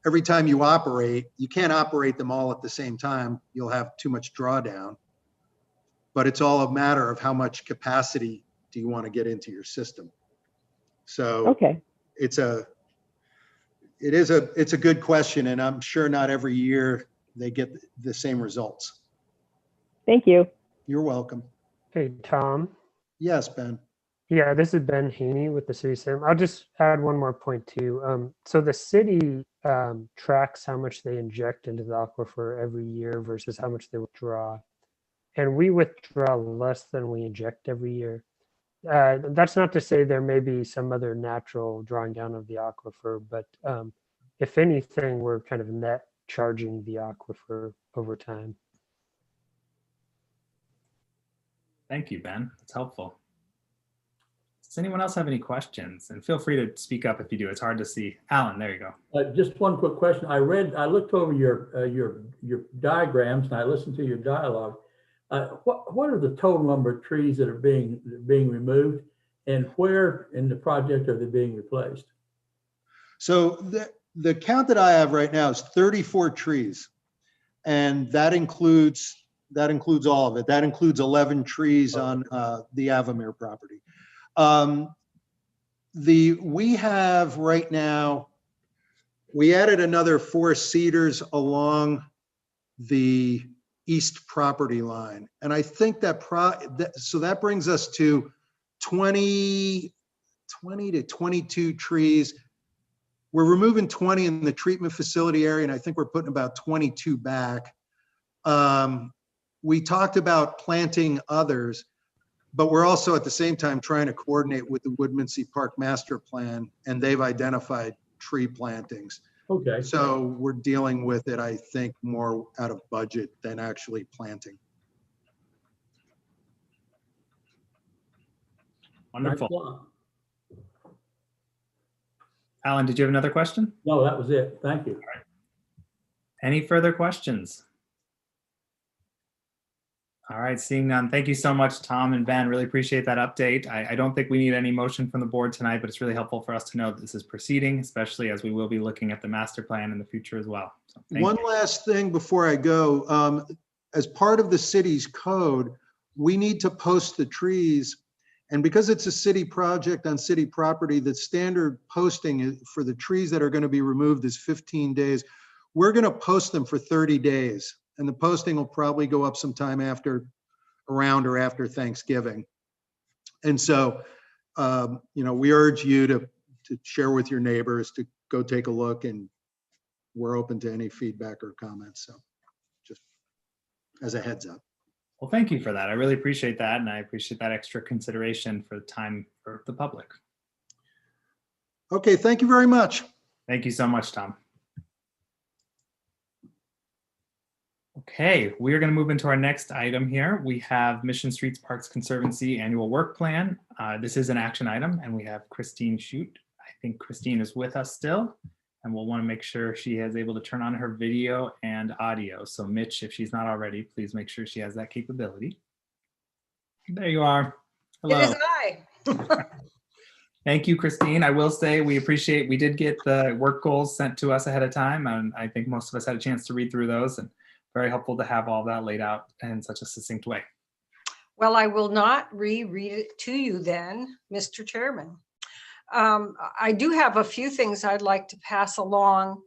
every time you operate, you can't operate them all at the same time. You'll have too much drawdown. But it's all a matter of how much capacity do you want to get into your system. So Okay. it's a good question, and I'm sure not every year they get the same results. Thank you. You're welcome. Hey, Tom. Yes, Ben. Yeah, this is Ben Haney with the city of Salem. I'll just add one more point too. So the city tracks how much they inject into the aquifer every year versus how much they withdraw. And we withdraw less than we inject every year. That's not to say there may be some other natural drawing down of the aquifer, but if anything, we're kind of net charging the aquifer over time. Thank you, Ben. It's helpful. Does anyone else have any questions? And feel free to speak up if you do. It's hard to see. Alan, there you go. Just one quick question. I looked over your diagrams and I listened to your dialogue. What are the total number of trees that are being removed, and where in the project are they being replaced? So the count that I have right now is 34 trees, and that includes all of it. That includes 11 trees on the Avamere property. We have right now, we added another 4 cedars along the east property line. And I think so that brings us to 20 to 22 trees. We're removing 20 in the treatment facility area, and I think we're putting about 22 back. We talked about planting others, but we're also at the same time trying to coordinate with the Woodmansee Park Master Plan, and they've identified tree plantings. Okay. So we're dealing with it, I think, more out of budget than actually planting. Wonderful. Alan, did you have another question? No, that was it. Thank you. All right. Any further questions? All right, seeing none. Thank you so much, Tom and Ben. Really appreciate that update. I don't think we need any motion from the board tonight, but it's really helpful for us to know that this is proceeding, especially as we will be looking at the master plan in the future as well. So one last thing before I go. As part of the city's code, we need to post the trees. And because it's a city project on city property, the standard posting for the trees that are going to be removed is 15 days. We're going to post them for 30 days. And the posting will probably go up sometime around or after Thanksgiving. And so, we urge you to share with your neighbors, to go take a look, and we're open to any feedback or comments. So just as a heads up. Well, thank you for that. I really appreciate that. And I appreciate that extra consideration for the time for the public. Okay, thank you very much. Thank you so much, Tom. Okay, we're going to move into our next item here. We have Mission Streets Parks Conservancy Annual Work Plan. This is an action item, and we have Christine Shute. I think Christine is with us still, and we'll want to make sure she is able to turn on her video and audio. So Mitch, if she's not already, please make sure she has that capability. There you are. Hello. It is I. Thank you, Christine. I will say we did get the work goals sent to us ahead of time, and I think most of us had a chance to read through those, and very helpful to have all that laid out in such a succinct way. Well, I will not reread it to you then, Mr. Chairman. I do have a few things I'd like to pass along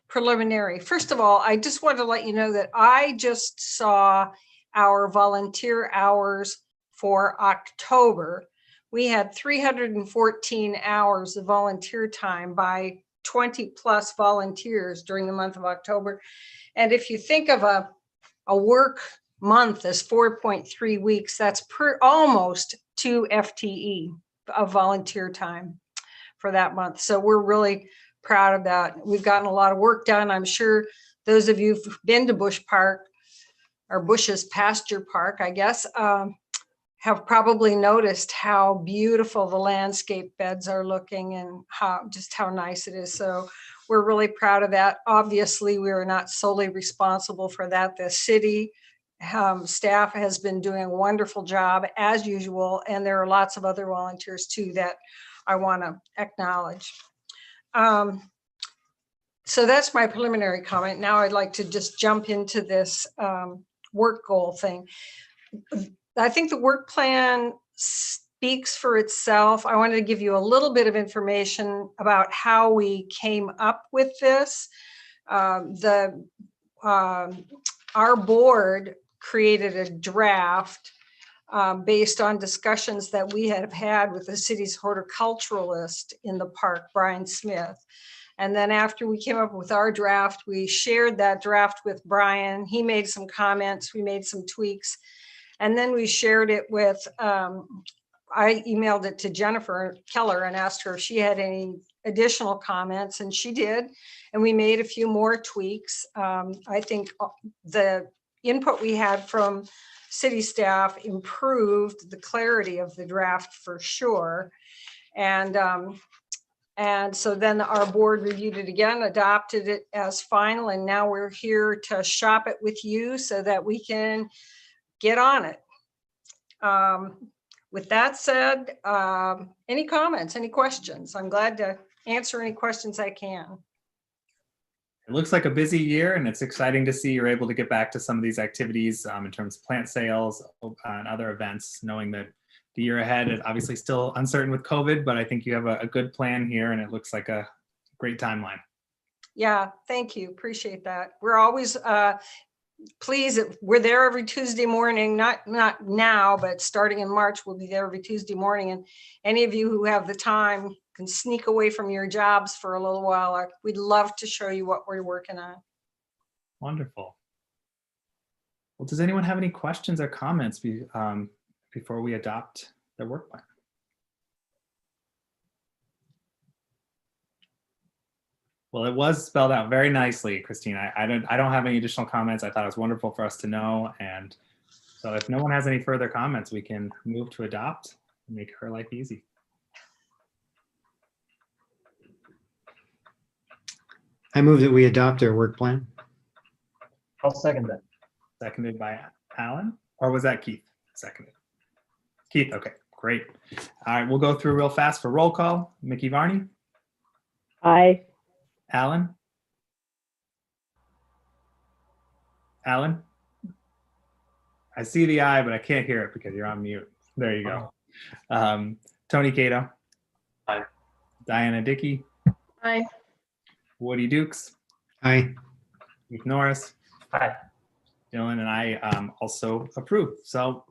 preliminary. First of all, I just want to let you know that I just saw our volunteer hours for October. We had 314 hours of volunteer time by 20 plus volunteers during the month of October. And if you think of a work month as 4.3 weeks, that's almost 2 FTE of volunteer time for that month. So we're really proud of that. We've gotten a lot of work done. I'm sure those of you who've been to Bush Park, or Bush's Pasture Park, I guess, have probably noticed how beautiful the landscape beds are looking and how nice it is. So we're really proud of that. Obviously, we are not solely responsible for that. The city staff has been doing a wonderful job as usual, and there are lots of other volunteers too that I want to acknowledge. So that's my preliminary comment. Now I'd like to just jump into this work goal thing. I think the work plan speaks for itself. I wanted to give you a little bit of information about how we came up with this. Our board created a draft based on discussions that we have had with the city's horticulturalist in the park, Brian Smith. And then after we came up with our draft, we shared that draft with Brian. He made some comments, we made some tweaks. And then we shared it with, I emailed it to Jennifer Keller and asked her if she had any additional comments, and she did. And we made a few more tweaks. I think the input we had from city staff improved the clarity of the draft for sure. And so then our board reviewed it again, adopted it as final, and now we're here to shop it with you so that we can get on it. With that said, any comments, any questions? I'm glad to answer any questions I can. It looks like a busy year, and it's exciting to see you're able to get back to some of these activities in terms of plant sales and other events, knowing that the year ahead is obviously still uncertain with COVID, but I think you have a good plan here, and it looks like a great timeline. Yeah, thank you. Appreciate that. We're always pleased. We're there every Tuesday morning, not now, but starting in March, we'll be there every Tuesday morning. And any of you who have the time can sneak away from your jobs for a little while. We'd love to show you what we're working on. Wonderful. Well, does anyone have any questions or comments before we adopt the work plan? Well, it was spelled out very nicely, Christine. I don't have any additional comments. I thought it was wonderful for us to know. And so if no one has any further comments, we can move to adopt and make her life easy. I move that we adopt our work plan. I'll second that. Seconded by Alan, or was that Keith? Seconded. Keith, okay, great. All right, we'll go through real fast for roll call. Mickey Varney? Aye. Alan? Alan? I see the eye, but I can't hear it because you're on mute. There you go. Tony Cato? Aye. Diana Dickey? Aye. Woody Dukes? Aye. Keith Norris? Aye. Dylan and I also approve. So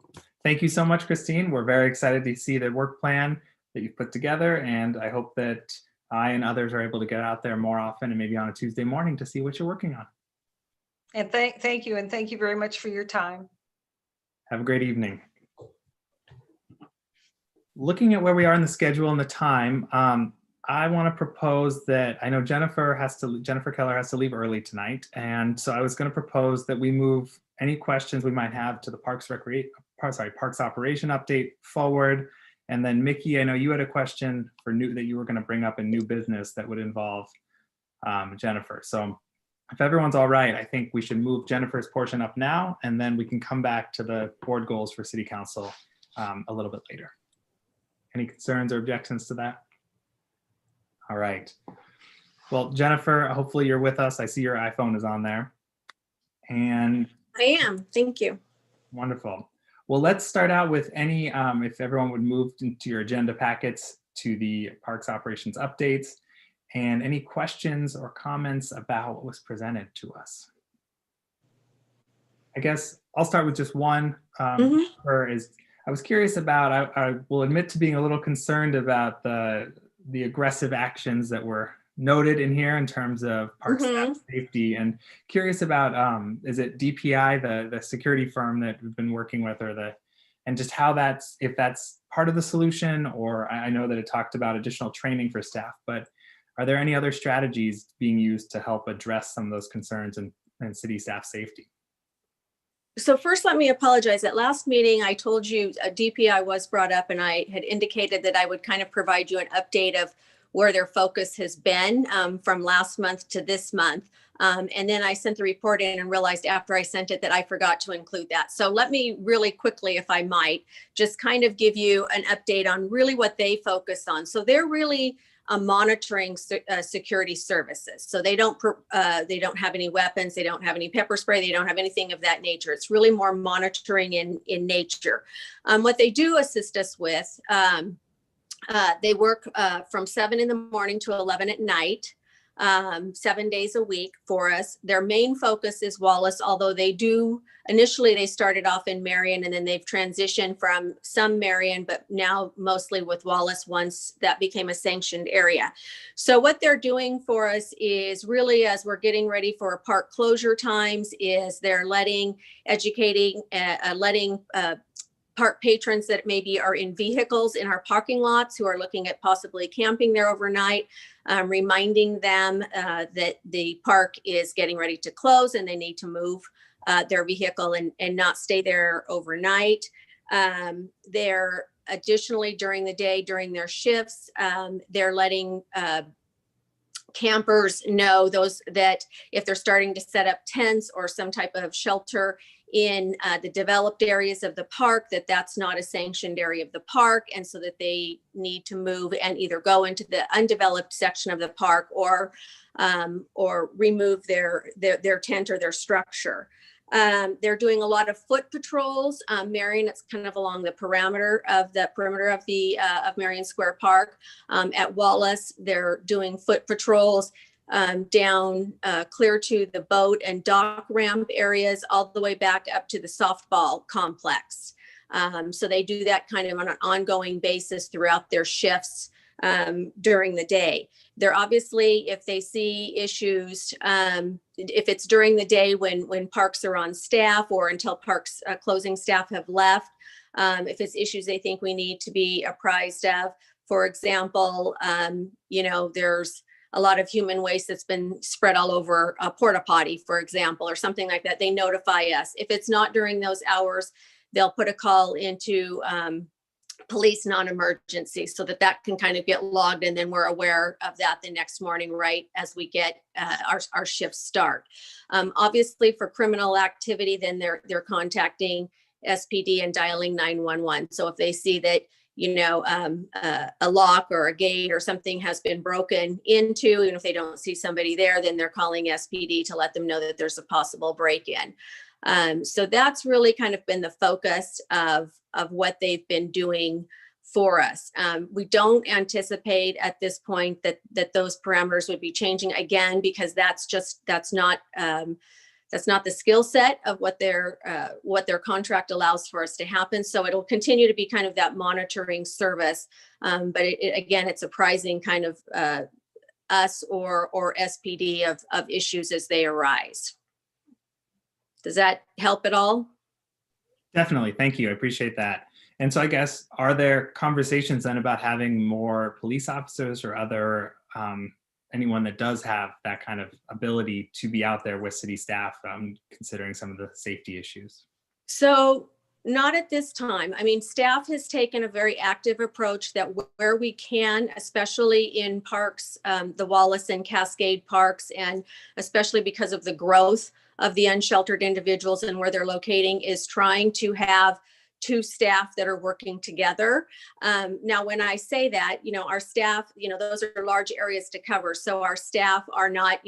thank you so much, Christine. We're very excited to see the work plan that you've put together, and I hope that I and others are able to get out there more often and maybe on a Tuesday morning to see what you're working on. And thank you. And thank you very much for your time. Have a great evening. Looking at where we are in the schedule and the time, I want to propose that I know Jennifer Keller has to leave early tonight. And so I was going to propose that we move any questions we might have to the Parks Operation Update forward. And then Mickey, I know you had a question for that you were going to bring up in new business that would involve Jennifer. So if everyone's all right, I think we should move Jennifer's portion up now, and then we can come back to the board goals for City Council a little bit later. Any concerns or objections to that? All right. Well, Jennifer, hopefully you're with us. I see your iPhone is on there. And I am. Thank you. Wonderful. Well, let's start out with any, if everyone would move into your agenda packets to the Parks Operations Updates, and any questions or comments about what was presented to us. I guess I'll start with just one. I was curious about, I will admit to being a little concerned about the aggressive actions that were noted in here in terms of park staff safety, and curious about is it DPI, the security firm that we've been working with, or and just how if that's part of the solution, or I know that it talked about additional training for staff, but are there any other strategies being used to help address some of those concerns and city staff safety? So first, let me apologize. At last meeting, I told you a DPI was brought up, and I had indicated that I would kind of provide you an update of where their focus has been from last month to this month. And then I sent the report in and realized after I sent it that I forgot to include that. So let me really quickly, if I might, just kind of give you an update on really what they focus on. So they're really monitoring security services. So they don't have any weapons, they don't have any pepper spray, they don't have anything of that nature. It's really more monitoring in nature. What they do assist us with, they work from 7 in the morning to 11 at night, 7 days a week for us. Their main focus is Wallace, although initially they started off in Marion, and then they've transitioned from some Marion, but now mostly with Wallace once that became a sanctioned area. So what they're doing for us is really, as we're getting ready for park closure times, is they're letting park patrons that maybe are in vehicles in our parking lots who are looking at possibly camping there overnight, reminding them that the park is getting ready to close and they need to move their vehicle and not stay there overnight. They're additionally during the day, during their shifts, they're letting campers know that if they're starting to set up tents or some type of shelter in the developed areas of the park, that's not a sanctioned area of the park, and so that they need to move and either go into the undeveloped section of the park or remove their tent or their structure. They're doing a lot of foot patrols. Marion, it's kind of along the perimeter of of Marion Square Park. At Wallace, they're doing foot patrols down clear to the boat and dock ramp areas, all the way back up to the softball complex. So they do that kind of on an ongoing basis throughout their shifts during the day. They're obviously, if they see issues, if it's during the day when parks are on staff or until parks closing staff have left, if it's issues they think we need to be apprised of. For example, there's a lot of human waste that's been spread all over a porta potty, for example, or something like that. They notify us. If it's not during those hours, they'll put a call into police non-emergency so that can kind of get logged, and then we're aware of that the next morning, right as we get our shifts start. Obviously for criminal activity, then they're contacting SPD and dialing 911. So if they see that a lock or a gate or something has been broken into, and if they don't see somebody there, then they're calling SPD to let them know that there's a possible break-in. So that's really kind of been the focus of what they've been doing for us. We don't anticipate at this point that those parameters would be changing again, because that's not the skill set of what their contract allows for us to happen. So it'll continue to be kind of that monitoring service. But again, it's apprising kind of us or SPD of issues as they arise. Does that help at all? Definitely. Thank you. I appreciate that. And so I guess, are there conversations then about having more police officers or other anyone that does have that kind of ability to be out there with city staff, considering some of the safety issues? So not at this time. I mean, staff has taken a very active approach that where we can, especially in parks, the Wallace and Cascade parks, and especially because of the growth of the unsheltered individuals and where they're locating, is trying to have two staff that are working together. Now, when I say that, our staff, those are large areas to cover. So our staff are not,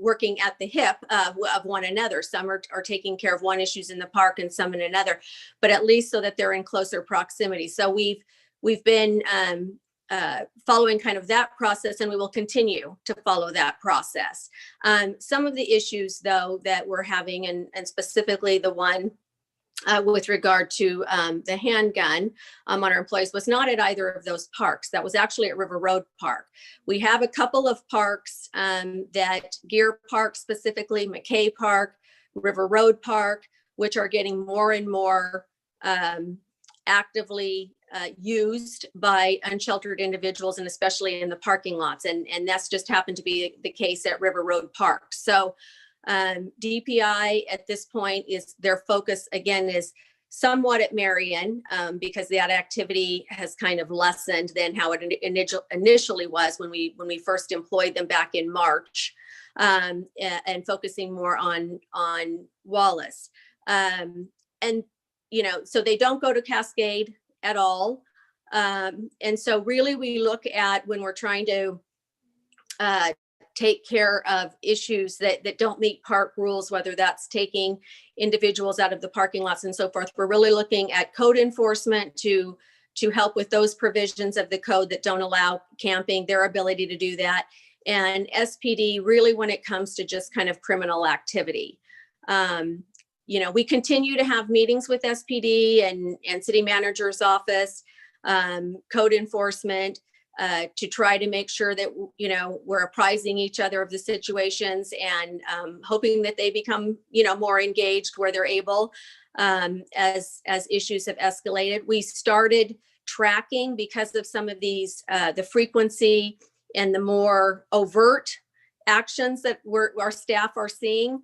working at the hip of one another. Some are taking care of one issues in the park and some in another, but at least so that they're in closer proximity. So we've been following kind of that process, and we will continue to follow that process. Some of the issues, though, that we're having, and specifically the one with regard to the handgun on our employees was not at either of those parks. That was actually at River Road Park. We have a couple of parks that Gear Park specifically, McKay Park, River Road Park, which are getting more and more actively used by unsheltered individuals, and especially in the parking lots. And that's just happened to be the case at River Road Park. So DPI at this point is their focus again is somewhat at Marion because that activity has kind of lessened than how it initially was when we first employed them back in March, and focusing more on Wallace. And you know, so they don't go to Cascade at all. And so really we look at when we're trying to take care of issues that don't meet park rules, whether that's taking individuals out of the parking lots and so forth. We're really looking at code enforcement to help with those provisions of the code that don't allow camping, their ability to do that. And SPD really when it comes to just kind of criminal activity. You know, we continue to have meetings with SPD and city manager's office, code enforcement, to try to make sure that, you know, we're apprising each other of the situations and hoping that they become, you know, more engaged where they're able as issues have escalated. We started tracking because of some of these, the frequency and the more overt actions that our staff are seeing.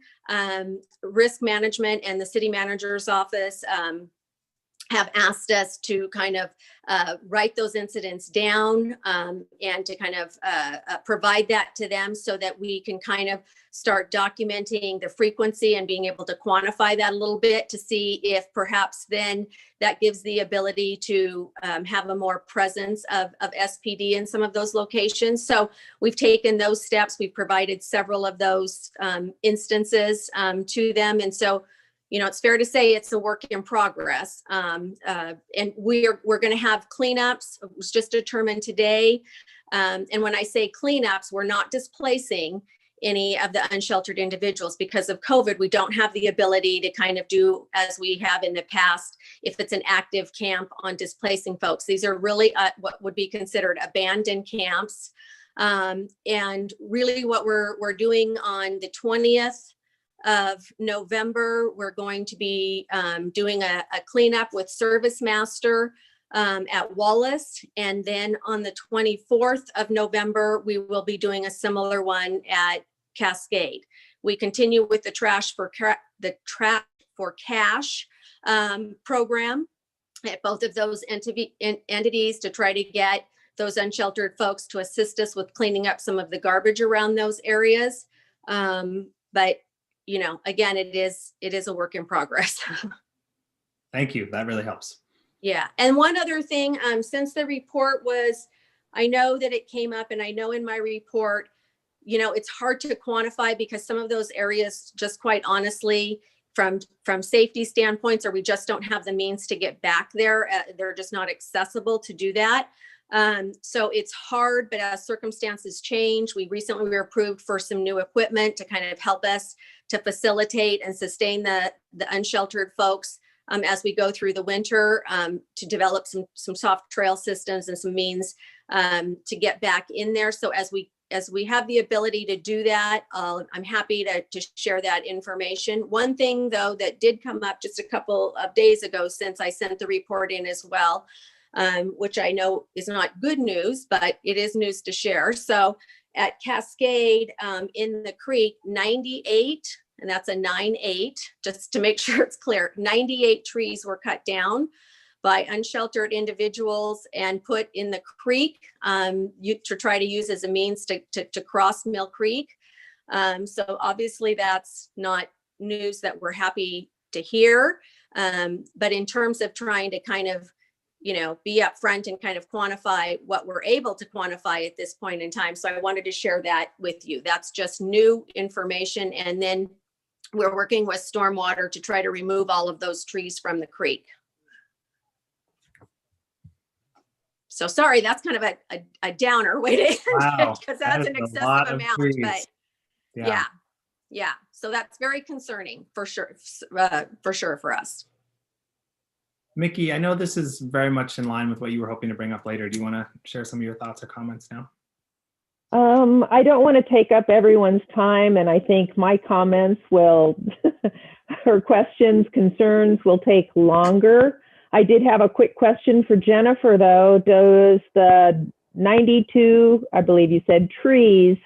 Risk management and the city manager's office have asked us to kind of write those incidents down and to kind of provide that to them so that we can kind of start documenting the frequency and being able to quantify that a little bit to see if perhaps then that gives the ability to have a more presence of SPD in some of those locations. So we've taken those steps. We've provided several of those instances to them. And so you know, it's fair to say it's a work in progress. And we're going to have cleanups. It was just determined today. And when I say cleanups, we're not displacing any of the unsheltered individuals because of COVID. We don't have the ability to kind of do as we have in the past if it's an active camp on displacing folks. These are really what would be considered abandoned camps. And really what we're doing on the 20th of November, we're going to be doing a cleanup with Service Master at Wallace. And then on the 24th of November, we will be doing a similar one at Cascade. We continue with the Trash for Cash program at both of those entities to try to get those unsheltered folks to assist us with cleaning up some of the garbage around those areas. But you know, again, it is a work in progress. Thank you. That really helps. Yeah. And one other thing, since the report was, I know that it came up and I know in my report, you know, it's hard to quantify because some of those areas, just quite honestly, from safety standpoints, or we just don't have the means to get back there. They're just not accessible to do that. So it's hard, but as circumstances change, we recently were approved for some new equipment to kind of help us to facilitate and sustain the unsheltered folks as we go through the winter, to develop some soft trail systems and some means to get back in there. So as we have the ability to do that, I'm happy to share that information. One thing though that did come up just a couple of days ago since I sent the report in as well, which I know is not good news, but it is news to share. So at Cascade in the creek, 98, and that's a 9-8, just to make sure it's clear, 98 trees were cut down by unsheltered individuals and put in the creek to try to use as a means to cross Mill Creek. So obviously that's not news that we're happy to hear. But in terms of trying to kind of, you know, be upfront and kind of quantify what we're able to quantify at this point in time. So I wanted to share that with you. That's just new information. And then we're working with stormwater to try to remove all of those trees from the creek. So sorry, that's kind of a downer way to end it because that's an excessive amount. But yeah. So that's very concerning for sure for us. Mickey, I know this is very much in line with what you were hoping to bring up later. Do you want to share some of your thoughts or comments now? I don't want to take up everyone's time, and I think my comments will, or questions, concerns will take longer. I did have a quick question for Jennifer, though. Does the 92, I believe you said, trees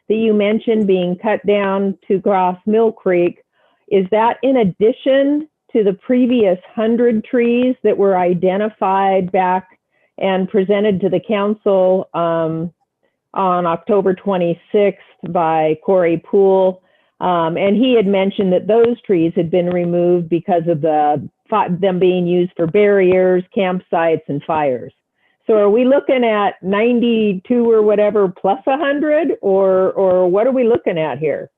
that you mentioned being cut down to cross Mill Creek, is that in addition to the previous 100 trees that were identified back and presented to the council on October 26th by Corey Poole? And he had mentioned that those trees had been removed because of them being used for barriers, campsites, and fires. So are we looking at 92 or whatever plus 100, or what are we looking at here?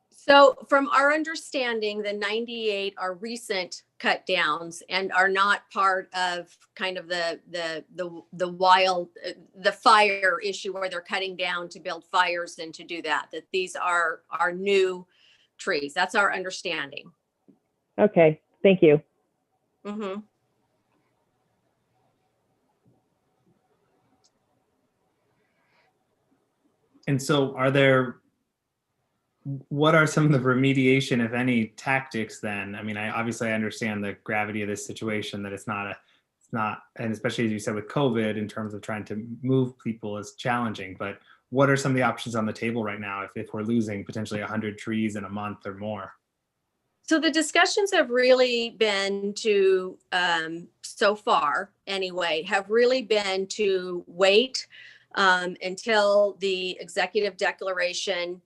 So from our understanding, the 98 are recent cut downs and are not part of kind of the fire issue where they're cutting down to build fires and to do that these are new trees. That's our understanding. Okay, thank you. Mm-hmm. And so what are some of the remediation, if any, tactics then? I mean, I understand the gravity of this situation, that it's not, and especially as you said with COVID, in terms of trying to move people is challenging, but what are some of the options on the table right now if we're losing potentially 100 trees in a month or more? So the discussions have really been to, so far anyway, have really been to wait until the executive declaration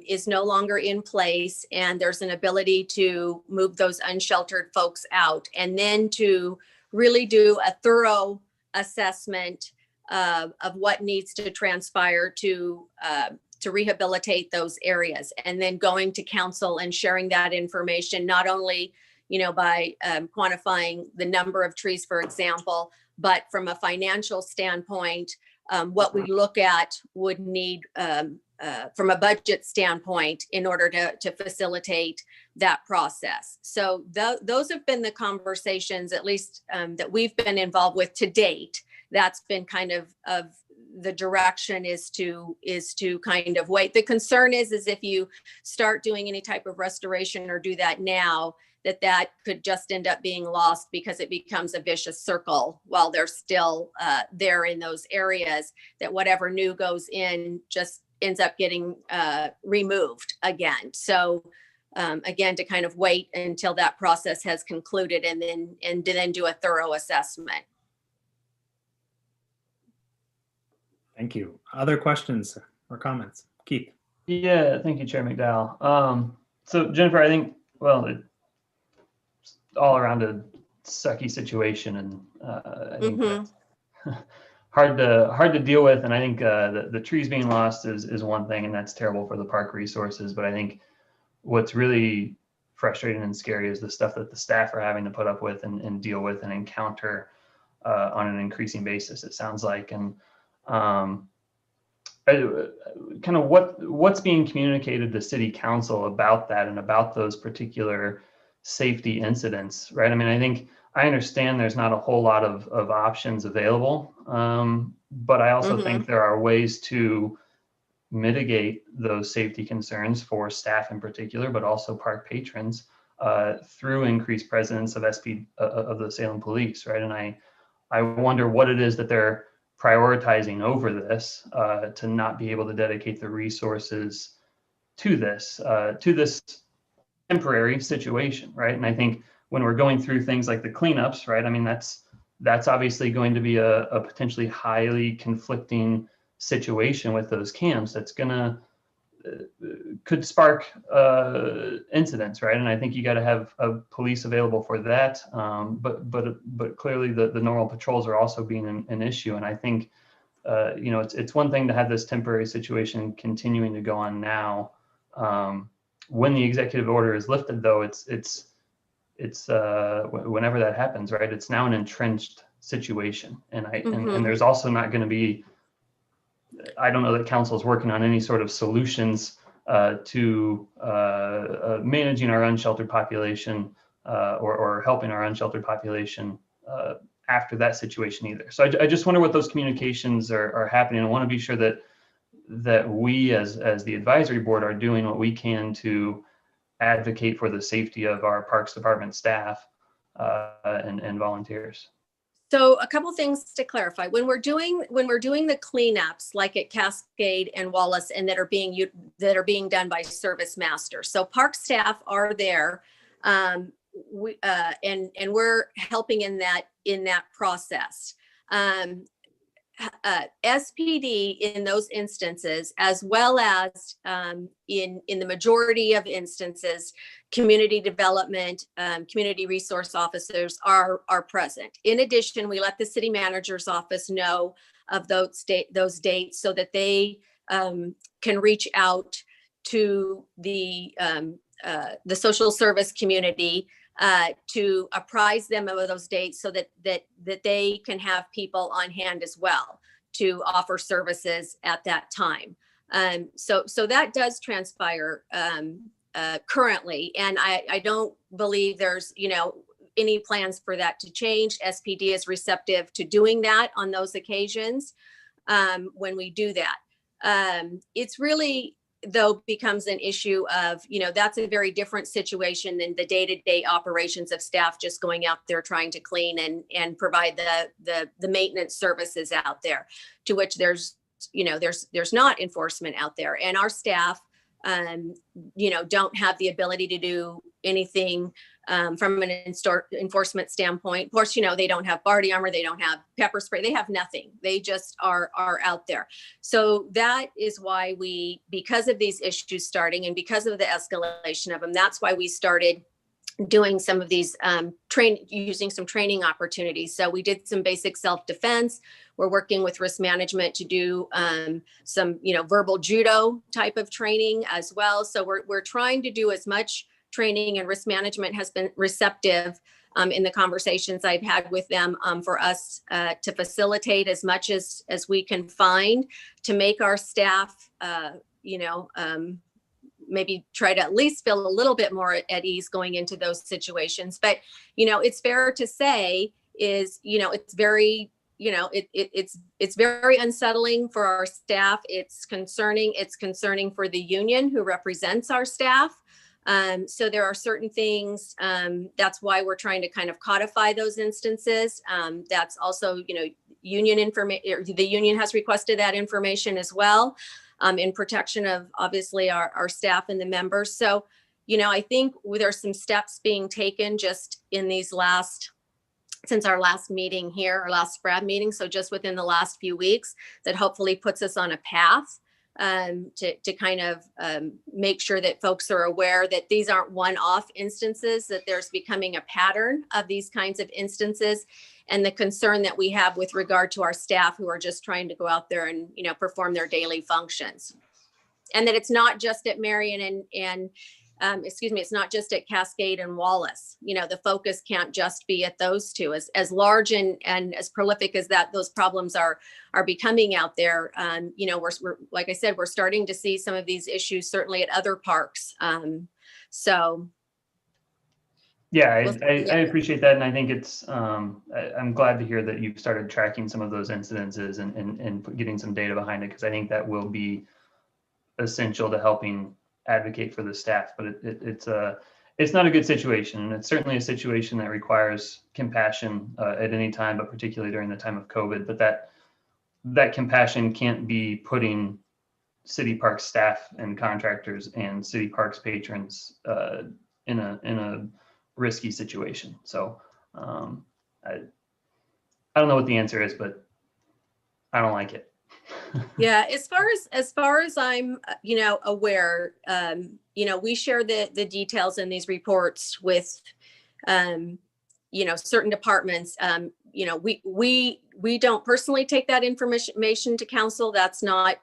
is no longer in place and there's an ability to move those unsheltered folks out, and then to really do a thorough assessment of what needs to transpire to rehabilitate those areas, and then going to council and sharing that information, not only by quantifying the number of trees, for example, but from a financial standpoint, what we look at would need from a budget standpoint in order to facilitate that process. So those have been the conversations, at least that we've been involved with to date. That's been kind of the direction, is to kind of wait. The concern is if you start doing any type of restoration or do that now, that could just end up being lost because it becomes a vicious circle while they're still there in those areas, that whatever new goes in just ends up getting removed again. So again, to kind of wait until that process has concluded and then do a thorough assessment. Thank you. Other questions or comments? Keith? Yeah, thank you, Chair McDowell. So Jennifer, I think, it's all around a sucky situation, and I think that's hard to deal with. And I think the trees being lost is one thing, and that's terrible for the park resources. But I think what's really frustrating and scary is the stuff that the staff are having to put up with and deal with and encounter on an increasing basis, it sounds like. And kind of what's being communicated to City Council about that and about those particular safety incidents, right? I mean, I understand there's not a whole lot of options available, but I also think there are ways to mitigate those safety concerns for staff in particular, but also park patrons through increased presence of of the Salem Police, right? And I wonder what it is that they're prioritizing over this to not be able to dedicate the resources to this temporary situation, right? And I think when we're going through things like the cleanups, right? I mean, that's obviously going to be a potentially highly conflicting situation with those camps. That's gonna could spark incidents, right? And I think you got to have police available for that. But clearly the normal patrols are also being an issue. And I think it's one thing to have this temporary situation continuing to go on now. When the executive order is lifted, though, it's whenever that happens, right? It's now an entrenched situation, and and there's also not going to be. I don't know that council is working on any sort of solutions to managing our unsheltered population or helping our unsheltered population after that situation either. So I just wonder what those communications are happening. I want to be sure that we as the advisory board are doing what we can to advocate for the safety of our Parks Department staff and volunteers. So a couple things to clarify. When we're doing the cleanups, like at Cascade and Wallace, and that are being done by service masters. So park staff are there, and we're helping in that process. SPD in those instances, as well as in the majority of instances, community development, community resource officers are present. In addition, we let the city manager's office know of those dates so that they can reach out to the social service community to apprise them of those dates so that they can have people on hand as well to offer services at that time. So that does transpire currently, and I don't believe there's any plans for that to change. SPD is receptive to doing that on those occasions when we do that. It's really, though, becomes an issue of, that's a very different situation than the day-to-day operations of staff just going out there trying to clean and provide the maintenance services out there, to which there's not enforcement out there. And our staff, don't have the ability to do anything from an enforcement standpoint. Of course, they don't have body armor, they don't have pepper spray, they have nothing. They just are out there. So that is why because of these issues starting and because of the escalation of them, that's why we started doing some of these using some training opportunities. So we did some basic self-defense. We're working with risk management to do some, verbal judo type of training as well. So we're trying to do as much training, and risk management has been receptive in the conversations I've had with them for us to facilitate as much as we can find to make our staff, maybe try to at least feel a little bit more at ease going into those situations. But, it's fair to say is, it's very, it's very unsettling for our staff. It's concerning for the union who represents our staff. So there are certain things, that's why we're trying to kind of codify those instances. That's also, union information, the union has requested that information as well, in protection of obviously our staff and the members. So, I think there's some steps being taken just in these since our last meeting here, our last SPRAD meeting. So just within the last few weeks, that hopefully puts us on a path to kind of make sure that folks are aware that these aren't one-off instances, that there's becoming a pattern of these kinds of instances, and the concern that we have with regard to our staff who are just trying to go out there and, perform their daily functions. And that it's not just at Marion it's not just at Cascade and Wallace. The focus can't just be at those two. As large and as prolific as those problems are becoming out there, we're like I said, we're starting to see some of these issues certainly at other parks. So. Yeah, I appreciate that. And I think it's, I'm glad to hear that you've started tracking some of those incidences and getting some data behind it, because I think that will be essential to helping advocate for the staff. But it's not a good situation. And it's certainly a situation that requires compassion at any time, but particularly during the time of COVID. But that compassion can't be putting city park staff and contractors and city parks patrons in a risky situation. So I don't know what the answer is, but I don't like it. Yeah, as far as I'm, aware, we share the details in these reports with, certain departments. We don't personally take that information to council. That's not,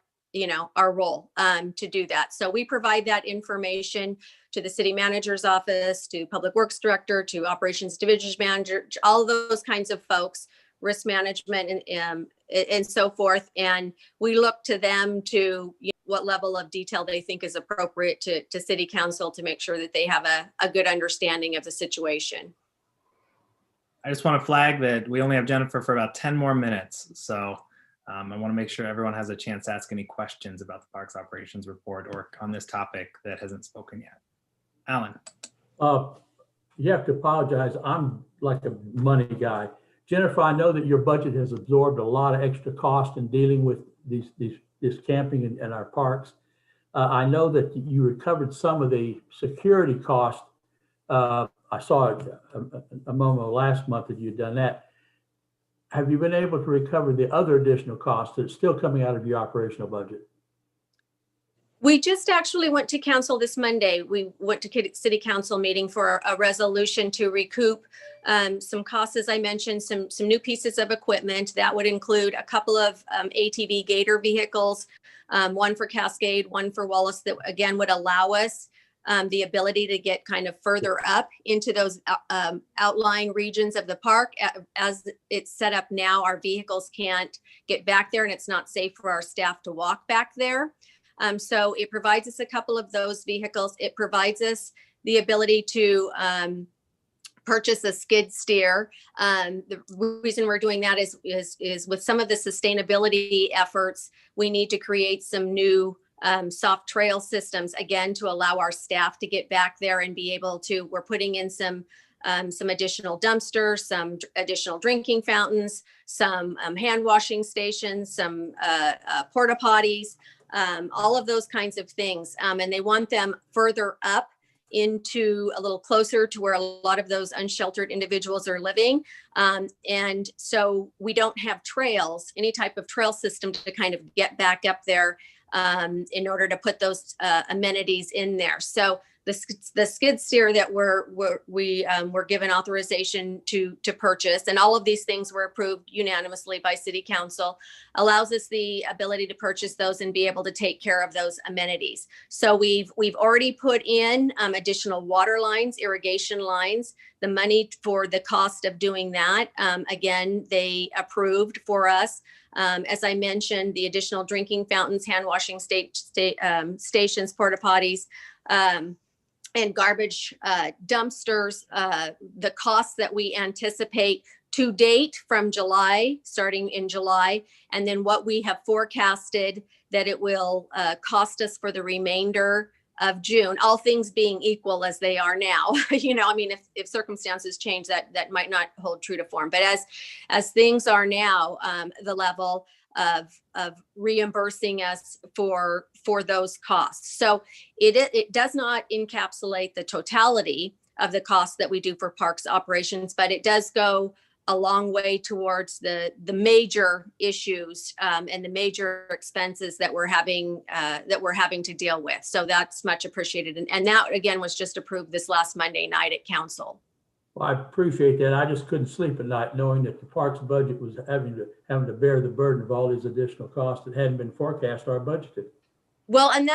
our role to do that. So we provide that information to the city manager's office, to public works director, to operations division manager, all of those kinds of folks. risk management and so forth. And we look to them to what level of detail they think is appropriate to city council to make sure that they have a good understanding of the situation. I just want to flag that we only have Jennifer for about 10 more minutes. So I want to make sure everyone has a chance to ask any questions about the Parks Operations Report or on this topic that hasn't spoken yet. Alan. You have to apologize. I'm like a money guy. Jennifer, I know that your budget has absorbed a lot of extra cost in dealing with this camping and our parks. I know that you recovered some of the security cost. I saw a moment last month that you'd done that. Have you been able to recover the other additional costs that's still coming out of your operational budget? We just actually went to council this Monday. We went to city council meeting for a resolution to recoup some costs, as I mentioned, some new pieces of equipment. That would include a couple of ATV Gator vehicles, one for Cascade, one for Wallace, that again would allow us the ability to get kind of further up into those outlying regions of the park. As it's set up now, our vehicles can't get back there and it's not safe for our staff to walk back there. So it provides us a couple of those vehicles. It provides us the ability to purchase a skid steer. The reason we're doing that is with some of the sustainability efforts, we need to create some new soft trail systems, again, to allow our staff to get back there and be able to, we're putting in some additional dumpsters, some additional drinking fountains, some hand washing stations, some porta potties, all of those kinds of things. And they want them further up into a little closer to where a lot of those unsheltered individuals are living. And so we don't have trails, any type of trail system to kind of get back up there in order to put those amenities in there. So the skid steer that we were given authorization to purchase, and all of these things were approved unanimously by City Council, allows us the ability to purchase those and be able to take care of those amenities. So we've already put in additional water lines, irrigation lines. The money for the cost of doing that, again, they approved for us. As I mentioned, the additional drinking fountains, hand washing stations, porta potties, and garbage dumpsters, the costs that we anticipate to date from July, starting in July, and then what we have forecasted that it will cost us for the remainder of June, all things being equal as they are now. I mean, if circumstances change, that might not hold true to form. But as things are now, the level of reimbursing us for those costs. So it does not encapsulate the totality of the costs that we do for parks operations, but it does go a long way towards the major issues and the major expenses that we're having to deal with. So that's much appreciated. And that again was just approved this last Monday night at council. Well, I appreciate that. I just couldn't sleep at night knowing that the parks budget was having to bear the burden of all these additional costs that hadn't been forecast or budgeted. Well, and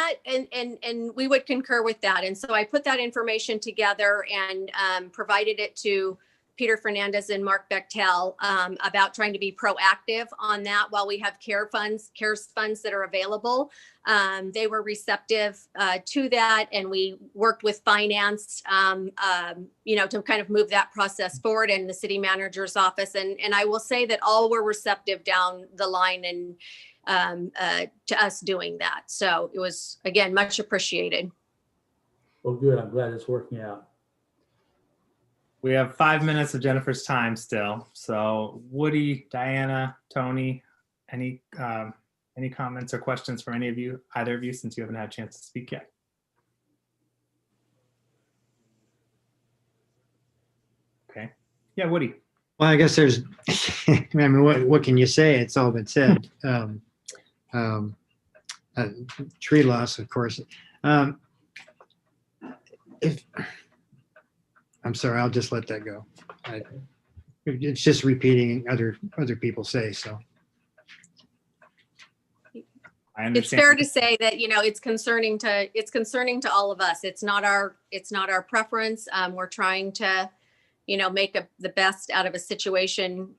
we would concur with that. And so I put that information together and provided it to Peter Fernandez and Mark Bechtel about trying to be proactive on that while we have CARES funds that are available. They were receptive to that, and we worked with finance, to kind of move that process forward, and the city manager's office. And I will say that all were receptive down the line and to us doing that. So it was, again, much appreciated. Well, good. I'm glad it's working out. We have 5 minutes of Jennifer's time still. So Woody, Diana, Tony, any comments or questions from either of you, since you haven't had a chance to speak yet? Okay. Yeah, Woody. Well, I guess there's, I mean, what can you say? It's all been said. Tree loss, of course. I'm sorry, I'll just let that go. It's just repeating other people say so. I understand. It's fair to say that it's concerning to all of us. It's not our preference. We're trying to make the best out of a situation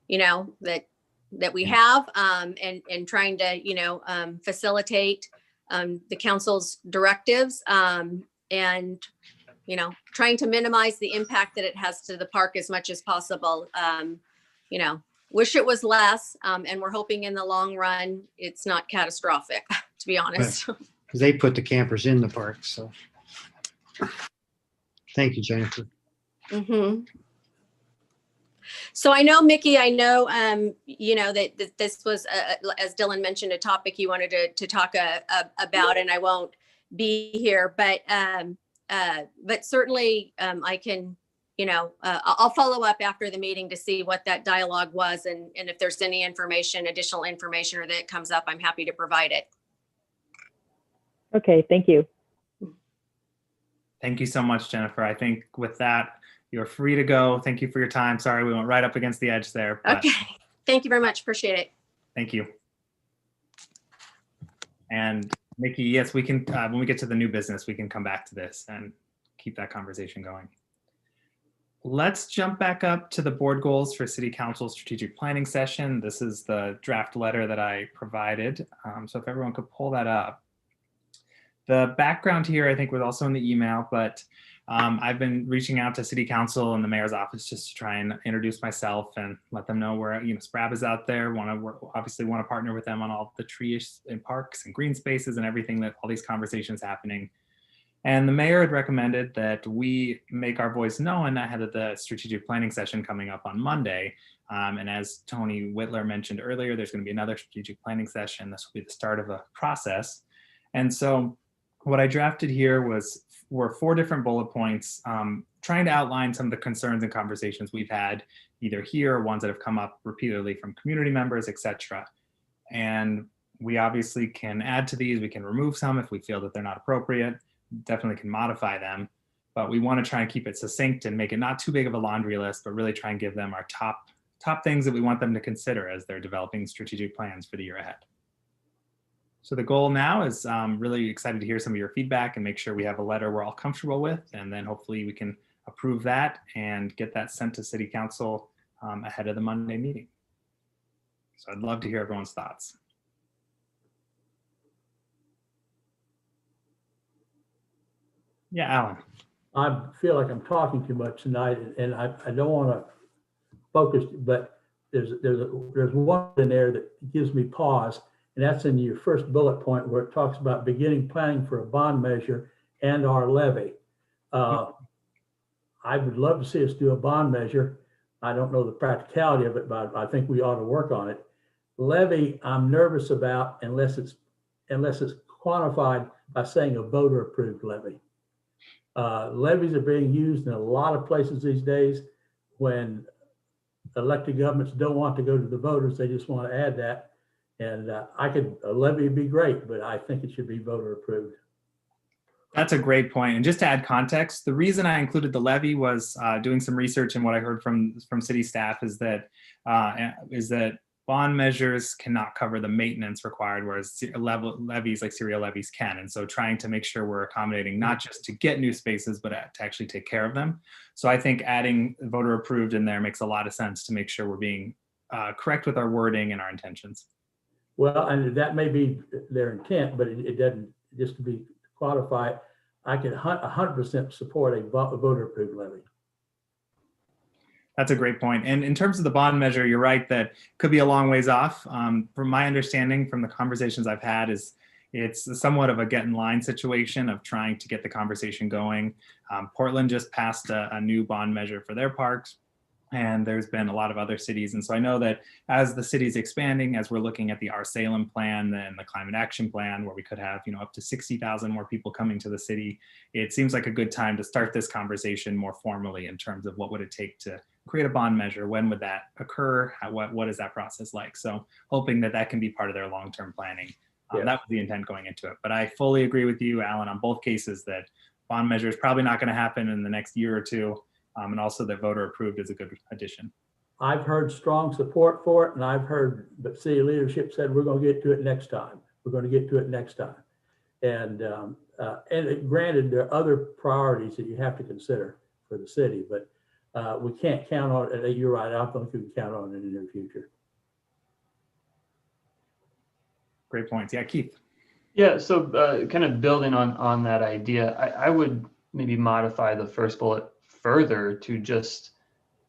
that we have, and trying to, facilitate the council's directives, and, trying to minimize the impact that it has to the park as much as possible. Wish it was less, and we're hoping in the long run, it's not catastrophic, to be honest. Because they put the campers in the park, so. Thank you, Jennifer. Mm-hmm. So I know, Mickey, that this was, as Dylan mentioned, a topic you wanted to talk about, and I won't be here, but certainly I can, I'll follow up after the meeting to see what that dialogue was, and if there's any additional information or that comes up, I'm happy to provide it. Okay, thank you. Thank you so much, Jennifer. I think with that, you're free to go. Thank you for your time. Sorry, we went right up against the edge there. But okay. Thank you very much. Appreciate it. Thank you. And Mickey, yes, we can, when we get to the new business, we can come back to this and keep that conversation going. Let's jump back up to the board goals for City Council strategic planning session. This is the draft letter that I provided. So if everyone could pull that up. The background here, I think, was also in the email, but I've been reaching out to City Council and the mayor's office just to try and introduce myself and let them know where, SPRAB is out there. Obviously want to partner with them on all the trees and parks and green spaces and everything, that all these conversations happening. And the mayor had recommended that we make our voice known ahead of the strategic planning session coming up on Monday. And as Tony Whitler mentioned earlier, there's going to be another strategic planning session. This will be the start of a process. And so what I drafted here were 4 different bullet points, trying to outline some of the concerns and conversations we've had either here or ones that have come up repeatedly from community members, etc. And we obviously can add to these. We can remove some if we feel that they're not appropriate. Definitely can modify them, but we want to try and keep it succinct and make it not too big of a laundry list, but really try and give them our top things that we want them to consider as they're developing strategic plans for the year ahead. So the goal now is really excited to hear some of your feedback and make sure we have a letter we're all comfortable with, and then hopefully we can approve that and get that sent to City Council ahead of the Monday meeting. So I'd love to hear everyone's thoughts. Yeah, Alan. I feel like I'm talking too much tonight, and I don't want to focus, but there's one in there that gives me pause. And that's in your first bullet point where it talks about beginning planning for a bond measure and our levy. I would love to see us do a bond measure. I don't know the practicality of it, but I think we ought to work on it. Levy, I'm nervous about unless it's quantified by saying a voter approved levy. Levies are being used in a lot of places these days when elected governments don't want to go to the voters. They just want to add that. And a levy would be great, but I think it should be voter approved. That's a great point. And just to add context, the reason I included the levy was doing some research, and what I heard from city staff is that bond measures cannot cover the maintenance required, whereas levies like serial levies can. And so trying to make sure we're accommodating not just to get new spaces, but to actually take care of them. So I think adding voter approved in there makes a lot of sense to make sure we're being correct with our wording and our intentions. Well, and that may be their intent, but it doesn't, just to be qualified, I can 100% support a voter approved levy. That's a great point. And in terms of the bond measure, you're right that could be a long ways off. From my understanding from the conversations I've had is it's somewhat of a get in line situation of trying to get the conversation going. Portland just passed a new bond measure for their parks, and there's been a lot of other cities. And so I know that as the city's expanding, as we're looking at the Salem plan and the climate action plan, where we could have, up to 60,000 more people coming to the city, it seems like a good time to start this conversation more formally in terms of what would it take to create a bond measure? When would that occur? What is that process like? So hoping that that can be part of their long-term planning. That was the intent going into it. But I fully agree with you, Alan, on both cases that bond measure is probably not going to happen in the next year or two. And also that voter approved is a good addition. I've heard strong support for it, and I've heard the city leadership said, we're going to get to it next time. We're going to get to it next time. And granted, there are other priorities that you have to consider for the city, but We can't count on it. You're right. I don't think we can count on it in the near future. Great points. Yeah, Keith. Yeah, so kind of building on that idea, I would maybe modify the first bullet further to just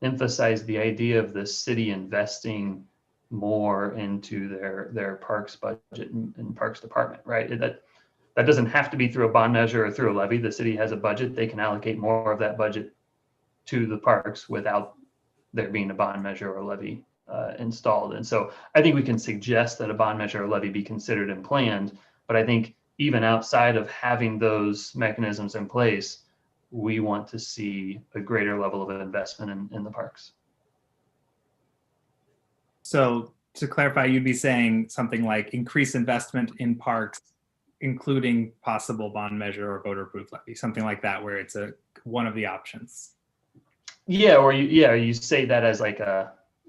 emphasize the idea of the city investing more into their parks budget and parks department, right? That doesn't have to be through a bond measure or through a levy. The city has a budget. They can allocate more of that budget to the parks without there being a bond measure or levy installed. And so I think we can suggest that a bond measure or levy be considered and planned. But I think even outside of having those mechanisms in place, we want to see a greater level of investment in the parks. So to clarify, you'd be saying something like increase investment in parks, including possible bond measure or voter approved levy, something like that, where it's one of the options. Yeah, or you say that as like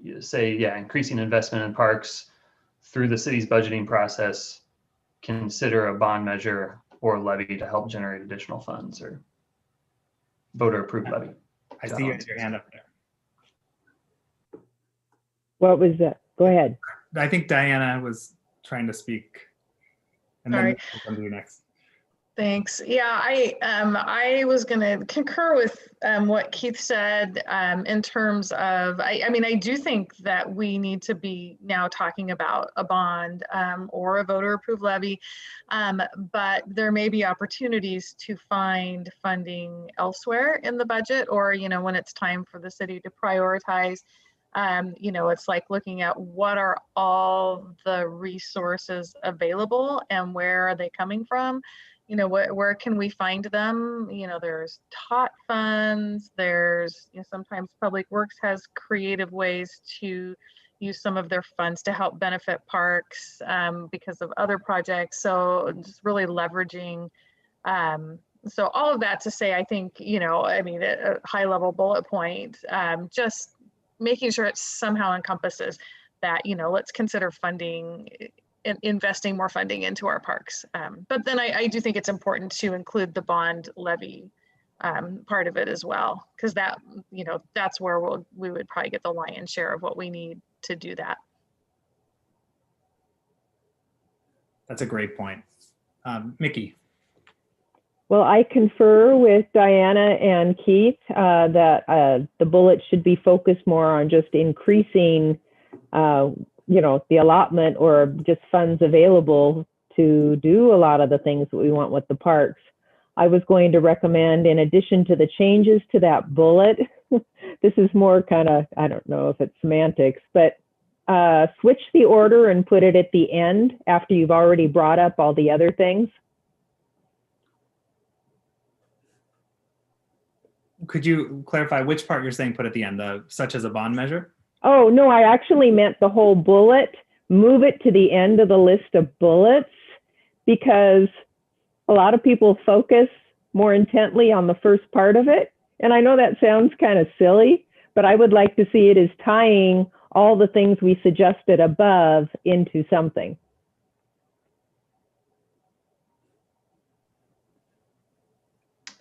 increasing investment in parks through the city's budgeting process, consider a bond measure or levy to help generate additional funds, or voter approved levy. I see you had your hand up there. What was that? Go ahead. I think Diana was trying to speak. And then we'll come to you next. Thanks. Yeah, I was going to concur with what Keith said in terms of, I mean, I do think that we need to be now talking about a bond or a voter approved levy, but there may be opportunities to find funding elsewhere in the budget, or, you know, when it's time for the city to prioritize. You know, it's like looking at what are all the resources available and where are they coming from? You know, where can we find them? You know, there's TOT funds, there's, you know, sometimes Public Works has creative ways to use some of their funds to help benefit parks because of other projects. So just really leveraging. So all of that to say, I think, you know, I mean, a high level bullet point, just making sure it somehow encompasses that, you know, let's consider funding, investing more funding into our parks. But then I do think it's important to include the bond levy part of it as well, because that, you know, that's where we would probably get the lion's share of what we need to do that. That's a great point. Mickey. Well, I confer with Diana and Keith that the bullet should be focused more on just increasing, you know, the allotment or just funds available to do a lot of the things that we want with the parks. I was going to recommend, in addition to the changes to that bullet, this is more kind of, I don't know if it's semantics, but switch the order and put it at the end after you've already brought up all the other things. Could you clarify which part you're saying put at the end, such as a bond measure? Oh, no, I actually meant the whole bullet. Move it to the end of the list of bullets, because a lot of people focus more intently on the first part of it. And I know that sounds kind of silly, but I would like to see it as tying all the things we suggested above into something.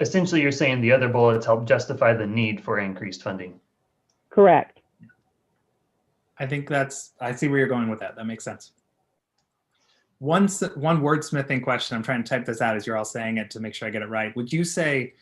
Essentially, you're saying the other bullets help justify the need for increased funding. Correct. I think I see where you're going with that. That makes sense. One wordsmithing question, I'm trying to type this out as you're all saying it to make sure I get it right. Would you say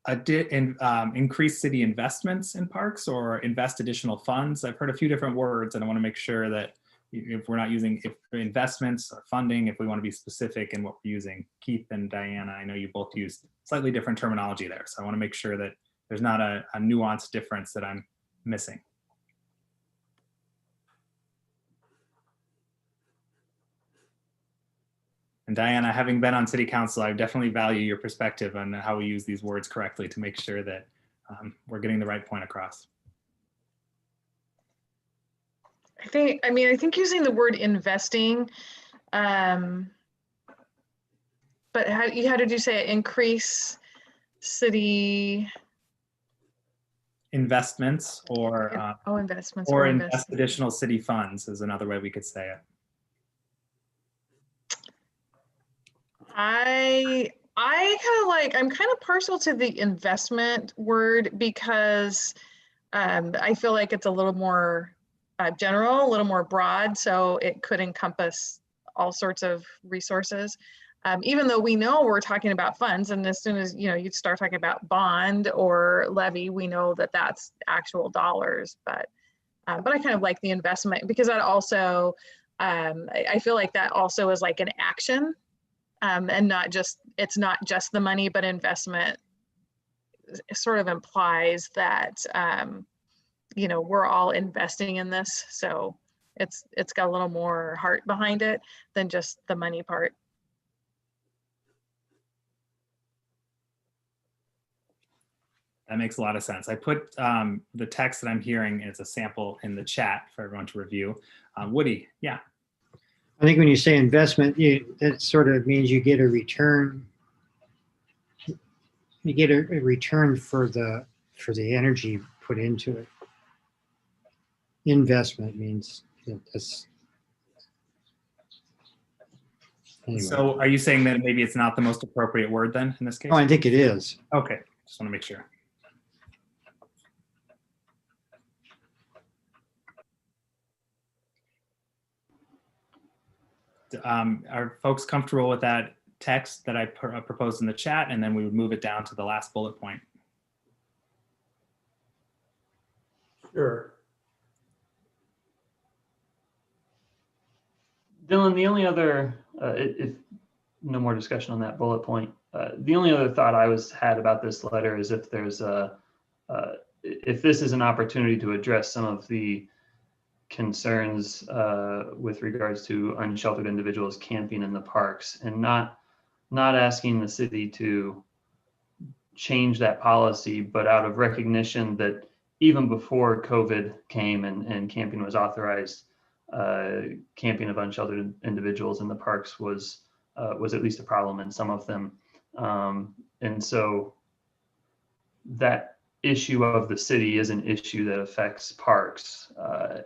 increase city investments in parks or invest additional funds? I've heard a few different words, and I want to make sure that if we're not using investments or funding, if we want to be specific in what we're using. Keith and Diana, I know you both used slightly different terminology there, so I want to make sure that there's not a nuanced difference that I'm missing. And Diana, having been on city council, I definitely value your perspective on how we use these words correctly to make sure that we're getting the right point across. I think using the word investing, but how did you say it? Increase city investments or investments or invest additional city funds is another way we could say it. I'm kind of partial to the investment word, because I feel like it's a little more general, a little more broad, so it could encompass all sorts of resources. Even though we know we're talking about funds, and as soon as you start talking about bond or levy, we know that that's actual dollars. But I kind of like the investment because that also, I feel like that also is like an action, and not just, it's not just the money, but investment sort of implies that we're all investing in this, so it's got a little more heart behind it than just the money part. That makes a lot of sense. I put the text that I'm hearing as a sample in the chat for everyone to review. Woody, yeah. I think when you say investment, that sort of means you get a return. You get a return for the energy put into it. Investment means that's. Anyway. So are you saying that maybe it's not the most appropriate word then in this case? Oh, I think it is. Okay, just want to make sure. Are folks comfortable with that text that I proposed in the chat, and then we would move it down to the last bullet point? Sure. Dylan, the only other, if no more discussion on that bullet point, the only other thought I had about this letter is if there's if this is an opportunity to address some of the concerns with regards to unsheltered individuals camping in the parks, and not asking the city to change that policy, but out of recognition that even before COVID came and camping was authorized, camping of unsheltered individuals in the parks was at least a problem in some of them. And so that issue of the city is an issue that affects parks.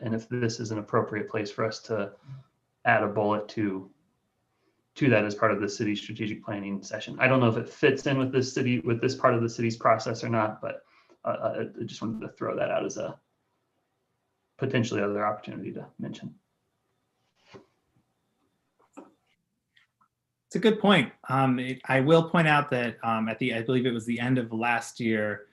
And if this is an appropriate place for us to add a bullet to that as part of the city strategic planning session. I don't know if it fits in with this part of the city's process or not, but I just wanted to throw that out as a potentially other opportunity to mention. It's a good point. I will point out that I believe it was the end of last year,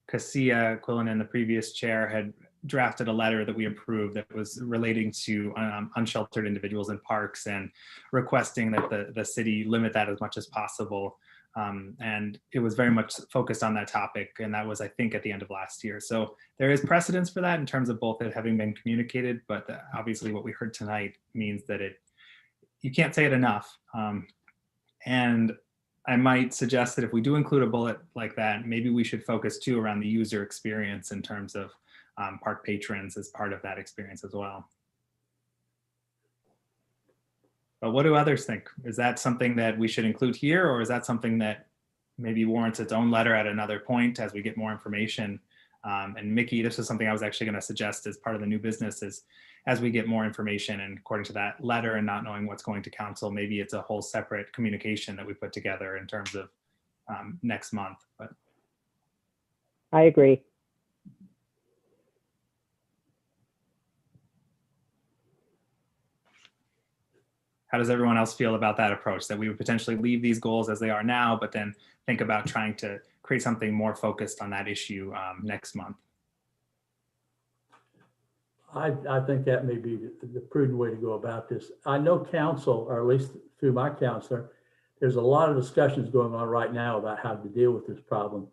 Cassia Quillen, the previous chair, had drafted a letter that we approved that was relating to unsheltered individuals in parks and requesting that the city limit that as much as possible. And it was very much focused on that topic. And that was, I think, at the end of last year. So there is precedence for that in terms of both it having been communicated, but obviously what we heard tonight means that you can't say it enough. And I might suggest that if we do include a bullet like that, maybe we should focus too around the user experience in terms of park patrons as part of that experience as well. But what do others think? Is that something that we should include here, or is that something that maybe warrants its own letter at another point as we get more information? And Mickey, this is something I was actually going to suggest as part of the new business is as we get more information and according to that letter and not knowing what's going to council, maybe it's a whole separate communication that we put together in terms of next month. But I agree. how does everyone else feel about that approach, that we would potentially leave these goals as they are now, but then think about trying to create something more focused on that issue next month? I think that may be the prudent way to go about this. I know council, or at least through my counselor, there's a lot of discussions going on right now about how to deal with this problem.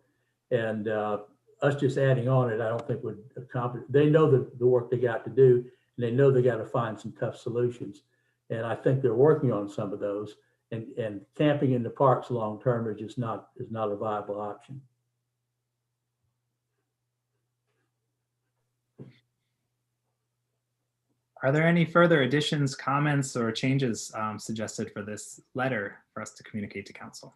And us just adding on it, I don't think would accomplish. They know the work they got to do, and they know they got to find some tough solutions. And I think they're working on some of those. And camping in the parks long term is just not a viable option. Are there any further additions, comments, or changes suggested for this letter for us to communicate to council?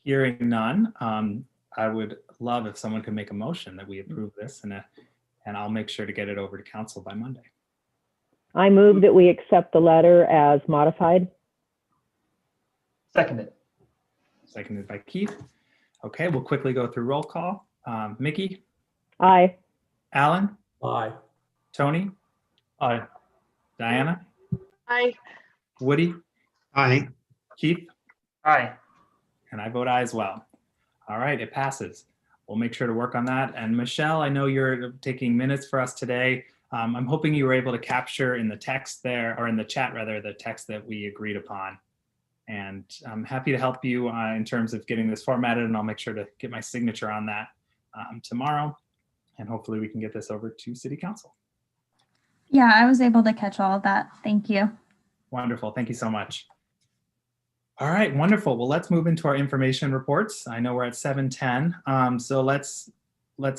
Hearing none, I would love if someone could make a motion that we approve this, and I'll make sure to get it over to council by Monday. I move that we accept the letter as modified. Second it. Seconded by Keith. Okay, we'll quickly go through roll call. Mickey, Aye. Alan, Aye. Tony, Aye. Diana, Aye. Woody, Aye. Keith, Aye. and I vote aye as well. All right, it passes. We'll make sure to work on that. And Michelle, I know you're taking minutes for us today. I'm hoping you were able to capture in the text there, or in the chat rather, the text that we agreed upon. And I'm happy to help you in terms of getting this formatted, and I'll make sure to get my signature on that tomorrow. And hopefully we can get this over to City Council. Yeah, I was able to catch all of that. Thank you. Wonderful. Thank you so much. All right, wonderful. Well, let's move into our information reports. I know we're at 7:10. So let's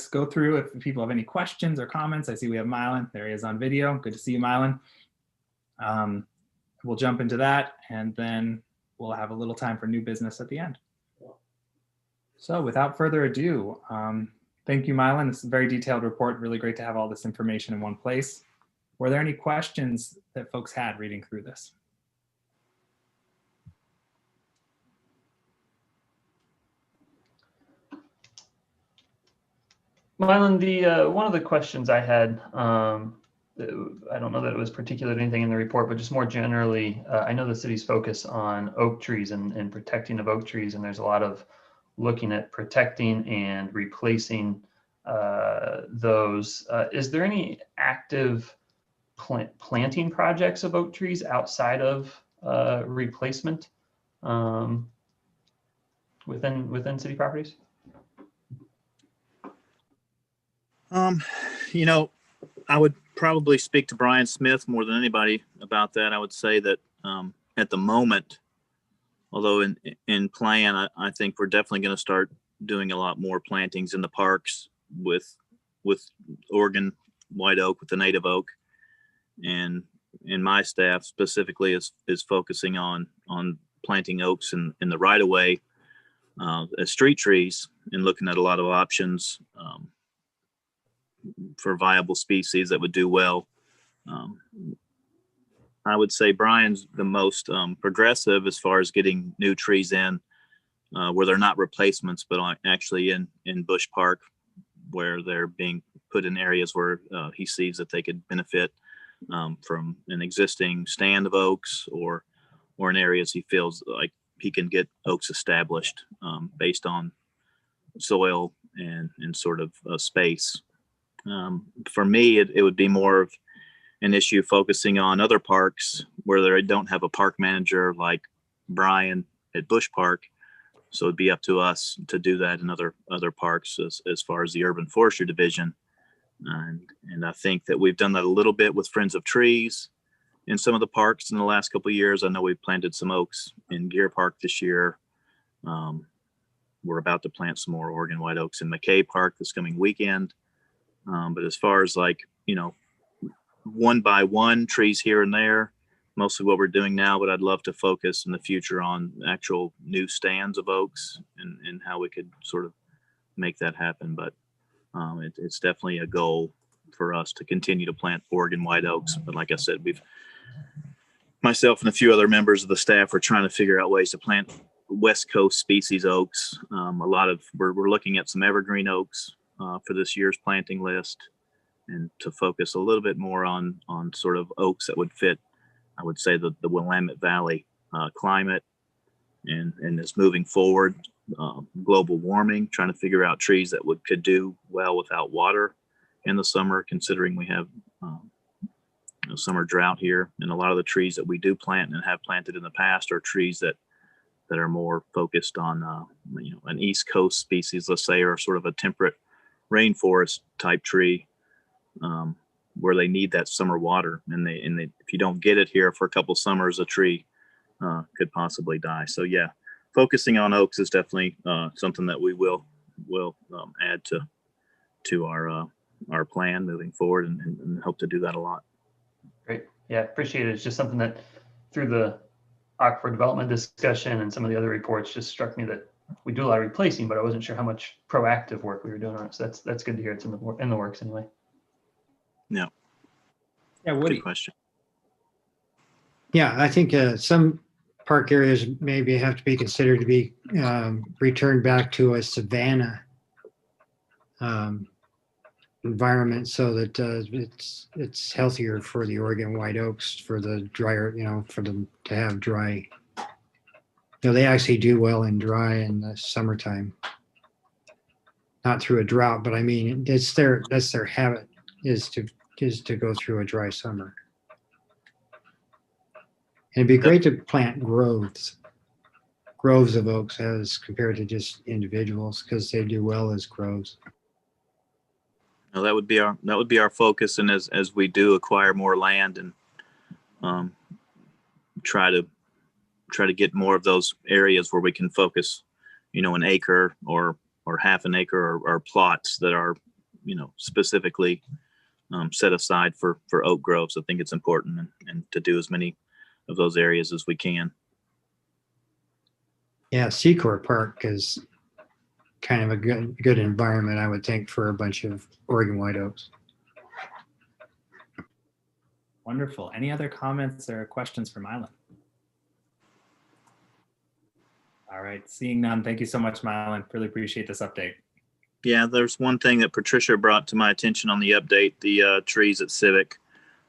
go through if people have any questions or comments. I see we have Mylan. There he is on video. Good to see you, Mylan. We'll jump into that, and then we'll have a little time for new business at the end. So without further ado, thank you, Mylan. This is a very detailed report. Really great to have all this information in one place. Were there any questions that folks had reading through this? Mylan, the one of the questions I had, I don't know that it was particular to anything in the report, but just more generally, I know the city's focus on oak trees and protecting of oak trees, and there's a lot of looking at protecting and replacing those. Is there any active planting projects of oak trees outside of replacement within city properties? You know, I would probably speak to Brian Smith more than anybody about that. I would say that at the moment, although in plan, I think we're definitely going to start doing a lot more plantings in the parks with Oregon white oak, with the native oak, and my staff specifically is focusing on planting oaks in the right of way as street trees, and looking at a lot of options for viable species that would do well. I would say Brian's the most progressive as far as getting new trees in where they're not replacements, but actually in Bush Park, where they're being put in areas where he sees that they could benefit from an existing stand of oaks, or in areas he feels like he can get oaks established based on soil and sort of space. For me, it would be more of an issue focusing on other parks where they don't have a park manager like Brian at Bush Park. So it'd be up to us to do that in other parks as far as the Urban Forestry Division. And I think that we've done that a little bit with Friends of Trees in some of the parks in the last couple of years. I know we've planted some oaks in Gear Park this year. We're about to plant some more Oregon white oaks in McKay Park this coming weekend. But as far as like, you know, one by one trees here and there, mostly what we're doing now, but I'd love to focus in the future on actual new stands of oaks and how we could sort of make that happen. But it's definitely a goal for us to continue to plant Oregon white oaks. But like I said, myself and a few other members of the staff are trying to figure out ways to plant West Coast species oaks. We're looking at some evergreen oaks for this year's planting list, and to focus a little bit more on sort of oaks that would fit, I would say, the Willamette Valley climate, and is moving forward. Global warming, trying to figure out trees that could do well without water in the summer, considering we have summer drought here. And a lot of the trees that we do plant and have planted in the past are trees that are more focused on an East Coast species, let's say, or sort of a temperate rainforest type tree, where they need that summer water, and if you don't get it here for a couple summers, a tree could possibly die. So yeah, focusing on oaks is definitely something that we will add to our plan moving forward, and hope to do that a lot. Great. Yeah, appreciate it. It's just something that through the aquifer development discussion and some of the other reports just struck me that we do a lot of replacing, but I wasn't sure how much proactive work we were doing on it. So that's good to hear. It's in the works anyway. Yeah. Yeah, Woody. Good question. Yeah, I think some park areas maybe have to be considered to be returned back to a savanna environment so that it's healthier for the Oregon white oaks, for the drier, for them to have dry. They actually do well in dry in the summertime. Not through a drought, but I mean, that's their habit is to go through a dry summer. And it'd be great to plant groves of oaks as compared to just individuals, because they do well as groves. Now, that would be our focus, and as we do acquire more land and try to get more of those areas where we can focus, an acre or half an acre or plots that are, specifically set aside for oak groves. I think it's important and to do as many of those areas as we can. Yeah, Secor Park is kind of a good environment, I would think, for a bunch of Oregon white oaks. Wonderful. Any other comments or questions for Mylan? All right, seeing none, thank you so much, Mylan. Really appreciate this update. Yeah, there's one thing that Patricia brought to my attention on the update, the trees at Civic.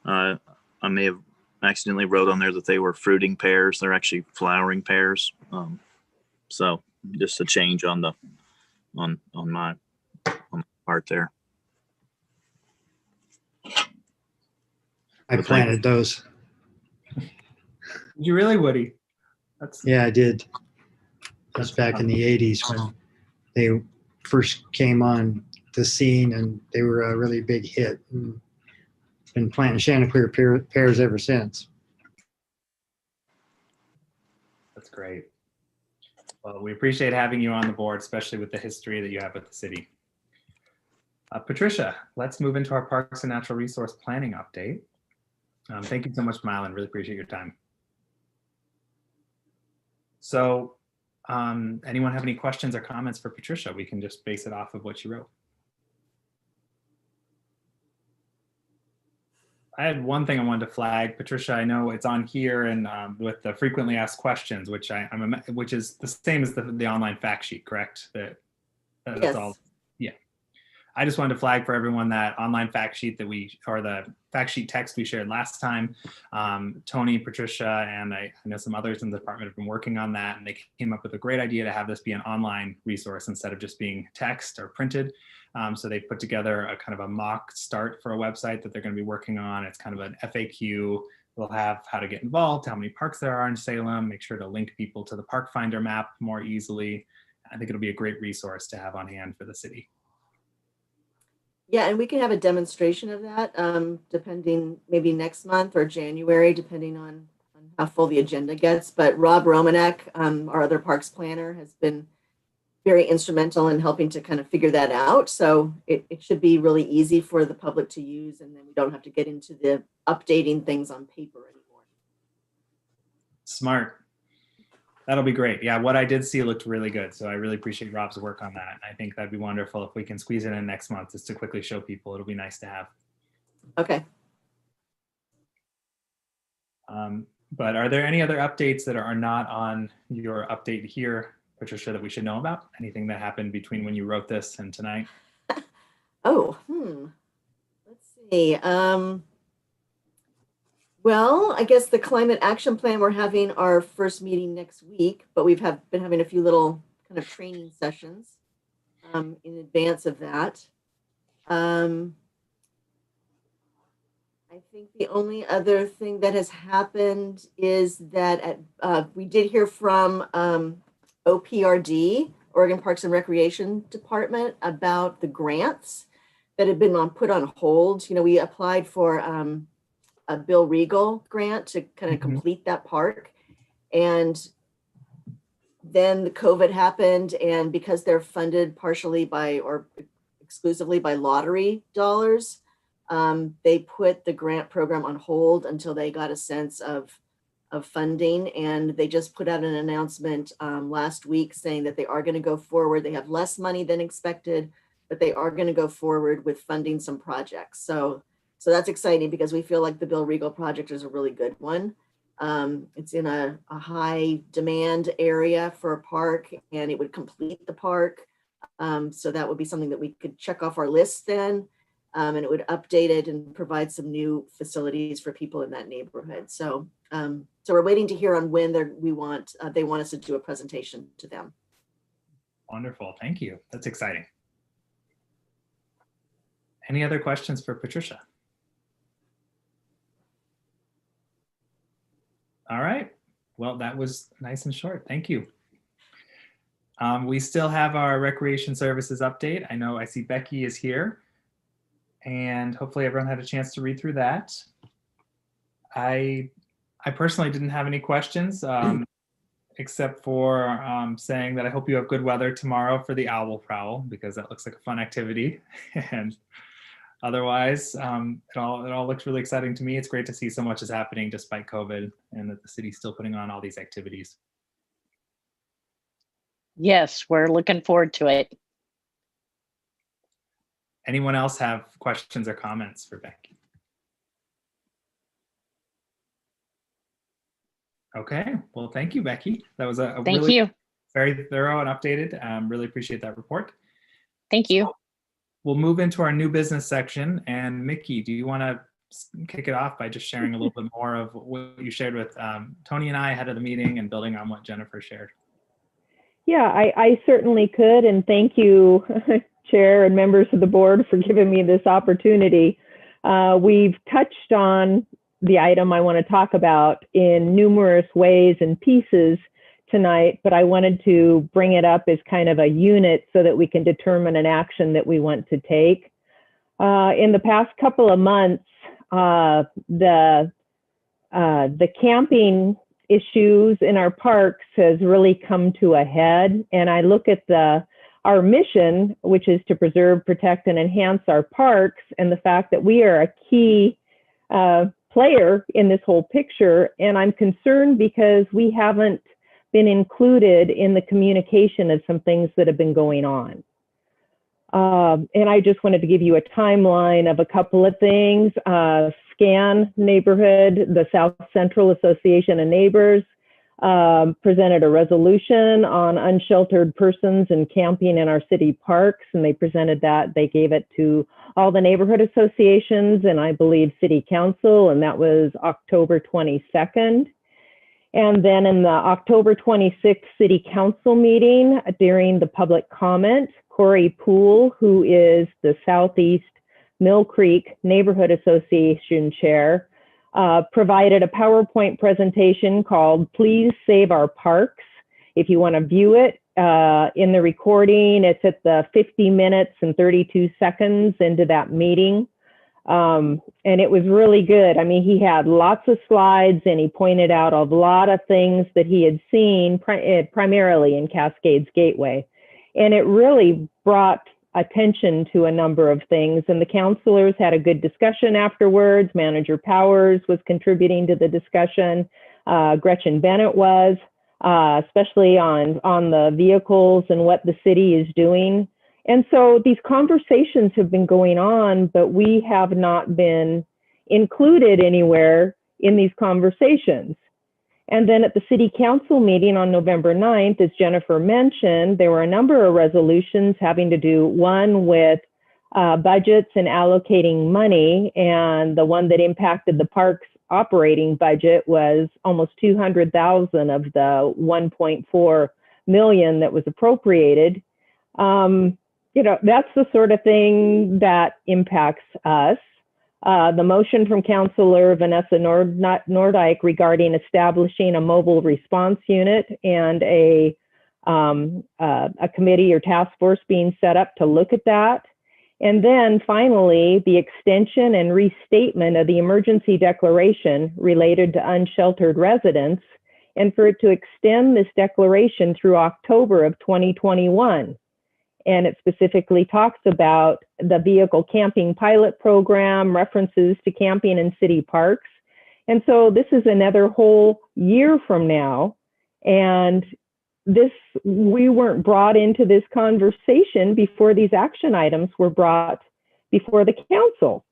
I may have accidentally wrote on there that they were fruiting pears. They're actually flowering pears. So just a change on my part there. I planted those. Did you really, Woody? Yeah, I did. That's back in the 80s when they first came on the scene, and they were a really big hit. And been planting Chanticleer pears ever since. That's great. Well, we appreciate having you on the board, especially with the history that you have with the city. Patricia, let's move into our Parks and Natural Resource Planning update. Thank you so much, Mylan. Really appreciate your time. So anyone have any questions or comments for Patricia? We can just base it off of what she wrote. I had one thing I wanted to flag, Patricia. I know it's on here and with the frequently asked questions, which which is the same as the online fact sheet, correct? That's Yes. all. Yeah. I just wanted to flag for everyone that online fact sheet or the fact sheet text we shared last time. Tony, Patricia, and I know some others in the department have been working on that, and they came up with a great idea to have this be an online resource instead of just being text or printed. So they put together a kind of a mock start for a website that they're going to be working on. It's kind of an FAQ. We'll have how to get involved, how many parks there are in Salem, make sure to link people to the Park Finder map more easily. I think it'll be a great resource to have on hand for the city. Yeah, and we can have a demonstration of that depending, maybe next month or January, depending on how full the agenda gets. But Rob Romanek, our other parks planner, has been very instrumental in helping to kind of figure that out. So it should be really easy for the public to use, and then we don't have to get into the updating things on paper anymore. Smart. That'll be great. Yeah, what I did see looked really good. So I really appreciate Rob's work on that. I think that'd be wonderful if we can squeeze it in next month just to quickly show people. It'll be nice to have. Okay. But are there any other updates that are not on your update here, Patricia, that we should know about? Anything that happened between when you wrote this and tonight? Oh, let's see. Well, I guess the climate action plan, we're having our first meeting next week, but we've been having a few little kind of training sessions in advance of that. I think the only other thing that has happened is that we did hear from OPRD, Oregon Parks and Recreation Department, about the grants that had been put on hold. We applied for a Bill Regal grant to kind of complete that park. And then the COVID happened, and because they're funded partially by or exclusively by lottery dollars, they put the grant program on hold until they got a sense of funding. And they just put out an announcement last week saying that they are going to go forward. They have less money than expected, but they are going to go forward with funding some projects. So that's exciting because we feel like the Bill Regal project is a really good one. It's in a high demand area for a park, and it would complete the park. So that would be something that we could check off our list then, and it would update it and provide some new facilities for people in that neighborhood. So, so we're waiting to hear on when they want us to do a presentation to them. Wonderful, thank you. That's exciting. Any other questions for Patricia? All right, well, that was nice and short. Thank you. We still have our recreation services update. I see Becky is here, and hopefully everyone had a chance to read through that. I personally didn't have any questions, except for saying that I hope you have good weather tomorrow for the owl prowl, because that looks like a fun activity. And otherwise, it all looks really exciting to me. It's great to see so much is happening despite COVID, and that the city's still putting on all these activities. Yes, we're looking forward to it. Anyone else have questions or comments for Becky? Okay, well, thank you, Becky. That was a Thank really you. Very thorough and updated. Really appreciate that report. Thank you. So we'll move into our new business section. And Mickey, do you want to kick it off by just sharing a little bit more of what you shared with Tony and I ahead of the meeting, and building on what Jennifer shared? Yeah, I certainly could. And thank you, Chair and members of the board, for giving me this opportunity. We've touched on the item I want to talk about in numerous ways and pieces tonight, but I wanted to bring it up as kind of a unit so that we can determine an action that we want to take. In the past couple of months, the camping issues in our parks has really come to a head. And I look at our mission, which is to preserve, protect, and enhance our parks, and the fact that we are a key player in this whole picture. And I'm concerned because we haven't been included in the communication of some things that have been going on. And I just wanted to give you a timeline of a couple of things. SCAN neighborhood, the South Central Association of Neighbors, presented a resolution on unsheltered persons and camping in our city parks, and they presented that. They gave it to all the neighborhood associations and I believe City Council, and that was October 22nd. And then in the October 26th City Council meeting, during the public comment, Corey Poole, who is the Southeast Mill Creek Neighborhood Association Chair, provided a PowerPoint presentation called Please Save Our Parks. If you want to view it in the recording, it's at the 50 minutes and 32 seconds into that meeting. And it was really good. I mean, he had lots of slides and he pointed out a lot of things that he had seen primarily in Cascades Gateway. And it really brought attention to a number of things. And the counselors had a good discussion afterwards. Manager Powers was contributing to the discussion. Gretchen Bennett was, especially on the vehicles and what the city is doing. And so these conversations have been going on, but we have not been included anywhere in these conversations. And then at the City Council meeting on November 9th, as Jennifer mentioned, there were a number of resolutions having to do, one with budgets and allocating money, and the one that impacted the park's operating budget was almost 200,000 of the 1.4 million that was appropriated. You know, that's the sort of thing that impacts us. The motion from Councilor Vanessa Nordyke regarding establishing a mobile response unit and a committee or task force being set up to look at that. And then finally, the extension and restatement of the emergency declaration related to unsheltered residents, and for it to extend this declaration through October of 2021. And it specifically talks about the vehicle camping pilot program, references to camping in city parks. And so this is another whole year from now. And we weren't brought into this conversation before these action items were brought before the council.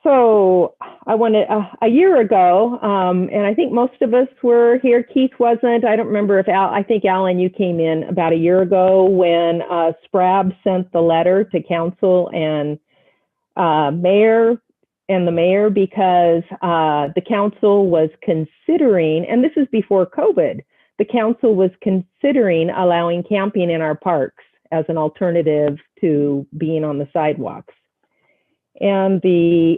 So I wanted a year ago, and I think most of us were here. Keith wasn't. I don't remember if I think Alan, you came in about a year ago when SPRAB sent the letter to council and mayor and the mayor because the council was considering, and this is before COVID, the council was considering allowing camping in our parks as an alternative to being on the sidewalks. And the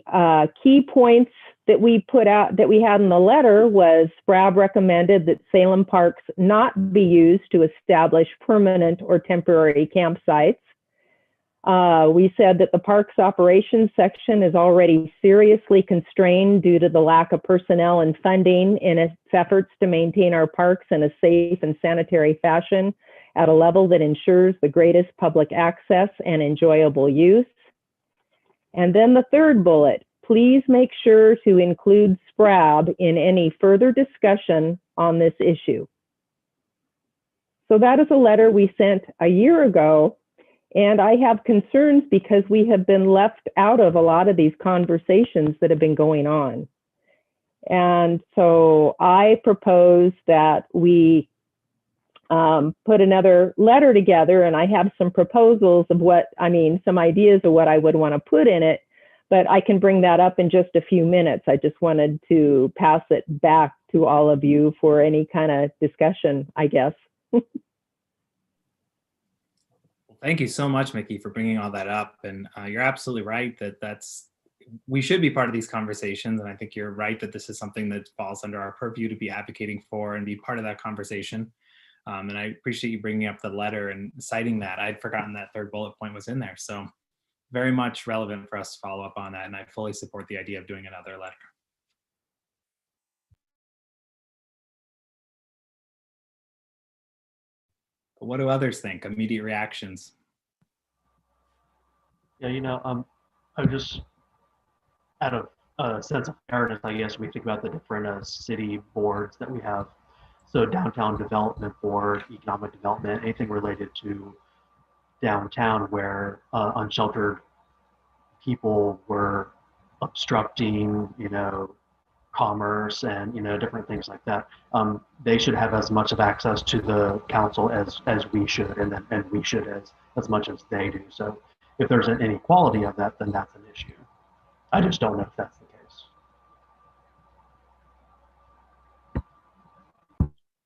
key points that we put out, that we had in the letter, was SPRAB recommended that Salem parks not be used to establish permanent or temporary campsites. We said that the parks operations section is already seriously constrained due to the lack of personnel and funding in its efforts to maintain our parks in a safe and sanitary fashion at a level that ensures the greatest public access and enjoyable use. And then the third bullet, please make sure to include SPRAB in any further discussion on this issue. So that is a letter we sent a year ago, and I have concerns because we have been left out of a lot of these conversations that have been going on. And so I propose that we put another letter together, and I have some proposals of some ideas of what I would want to put in it, but I can bring that up in just a few minutes. I just wanted to pass it back to all of you for any kind of discussion, I guess. Thank you so much, Mickey, for bringing all that up. And you're absolutely right that we should be part of these conversations. And I think you're right that this is something that falls under our purview to be advocating for and be part of that conversation. And I appreciate you bringing up the letter and citing that. I'd forgotten that third bullet point was in there. So very much relevant for us to follow up on that. And I fully support the idea of doing another letter. But what do others think? Immediate reactions? Yeah, I just, out of a sense of fairness, I guess we think about the different city boards that we have. So Downtown Development Board, Economic Development, anything related to downtown where unsheltered people were obstructing, commerce and, different things like that. They should have as much of access to the council as we should, and we should as much as they do. So if there's an inequality of that, then that's an issue. I just don't know if that's the case.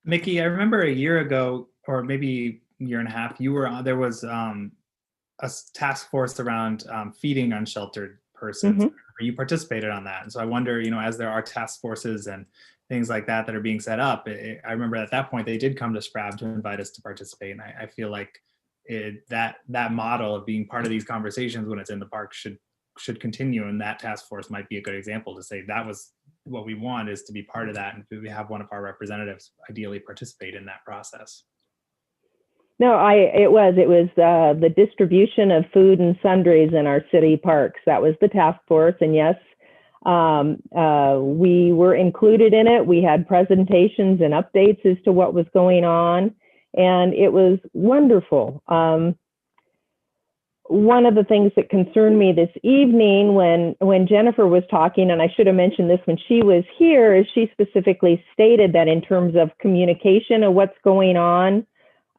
Mickey, I remember a year ago, or maybe a year and a half, there was a task force around feeding unsheltered persons. Mm-hmm. You participated on that. And so I wonder, as there are task forces and things like that are being set up, I remember at that point, they did come to SPRAB to invite us to participate. And I feel like that model of being part of these conversations when it's in the park should continue. And that task force might be a good example to say that was what we want, is to be part of that. And we have one of our representatives ideally participate in that process. No, it was the distribution of food and sundries in our city parks. That was the task force. And yes, we were included in it. We had presentations and updates as to what was going on. And it was wonderful. One of the things that concerned me this evening when Jennifer was talking, and I should have mentioned this when she was here, is she specifically stated that in terms of communication of what's going on,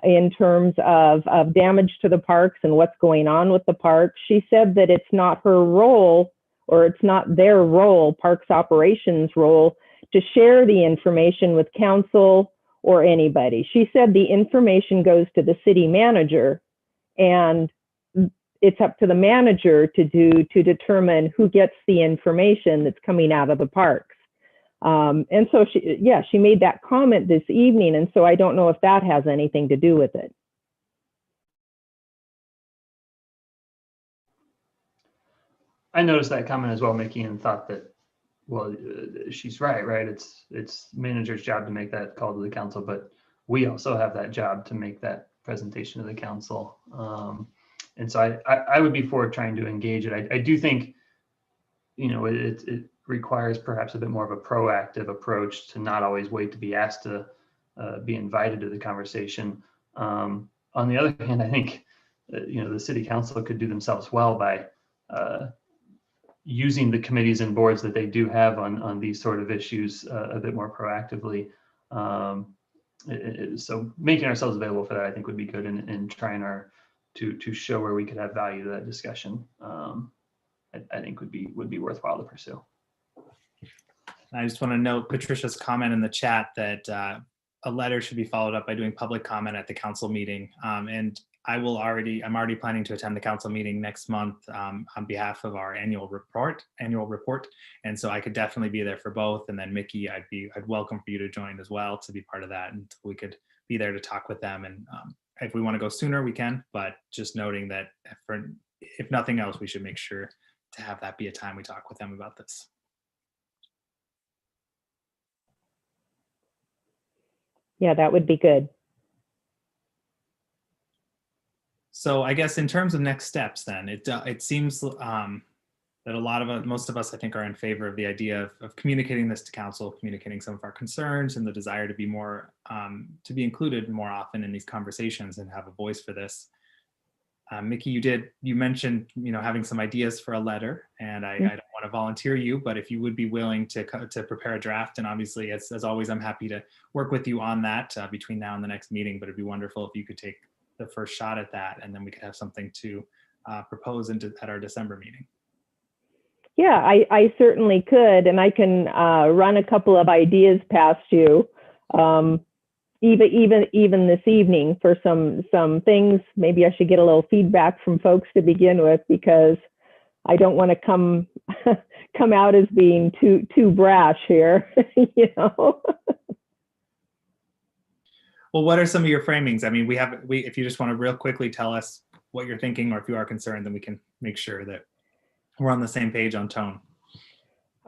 in terms of damage to the parks and what's going on with the parks, she said that it's not her role, or it's not their role, parks operations role, to share the information with council or anybody. She said the information goes to the city manager, and it's up to the manager to determine who gets the information that's coming out of the parks. And so she made that comment this evening, and so I don't know if that has anything to do with it. I noticed that comment as well, Mickey, and thought that, well, she's right? It's manager's job to make that call to the council, but we also have that job to make that presentation to the council. And so I would be for trying to engage it. I do think, it requires perhaps a bit more of a proactive approach to not always wait to be asked to be invited to the conversation. On the other hand, I think, the city council could do themselves well by, using the committees and boards that they do have on these sort of issues a bit more proactively. So making ourselves available for that, I think, would be good in trying to show where we could have value to that discussion. I think would be worthwhile to pursue. I just want to note Patricia's comment in the chat that a letter should be followed up by doing public comment at the council meeting. And I'm already planning to attend the council meeting next month on behalf of our annual report. And so I could definitely be there for both. And then Mickey, I'd welcome for you to join as well to be part of that. And we could be there to talk with them. And if we want to go sooner, we can, but just noting that if nothing else, we should make sure to have that be a time we talk with them about this. Yeah, that would be good. So I guess in terms of next steps, then it seems that most of us, I think, are in favor of the idea of communicating this to council, communicating some of our concerns and the desire to be more to be included more often in these conversations and have a voice for this. Mickey, you mentioned having some ideas for a letter, and I don't want to volunteer you, but if you would be willing to prepare a draft, and obviously as always, I'm happy to work with you on that between now and the next meeting. But it'd be wonderful if you could take the first shot at that, and then we could have something to propose at our December meeting. Yeah, I certainly could, and I can run a couple of ideas past you. Even this evening for some things. Maybe I should get a little feedback from folks to begin with, because I don't want to come out as being too brash here, Well, what are some of your framings? I mean, if you just want to real quickly tell us what you're thinking, or if you are concerned, then we can make sure that we're on the same page on tone.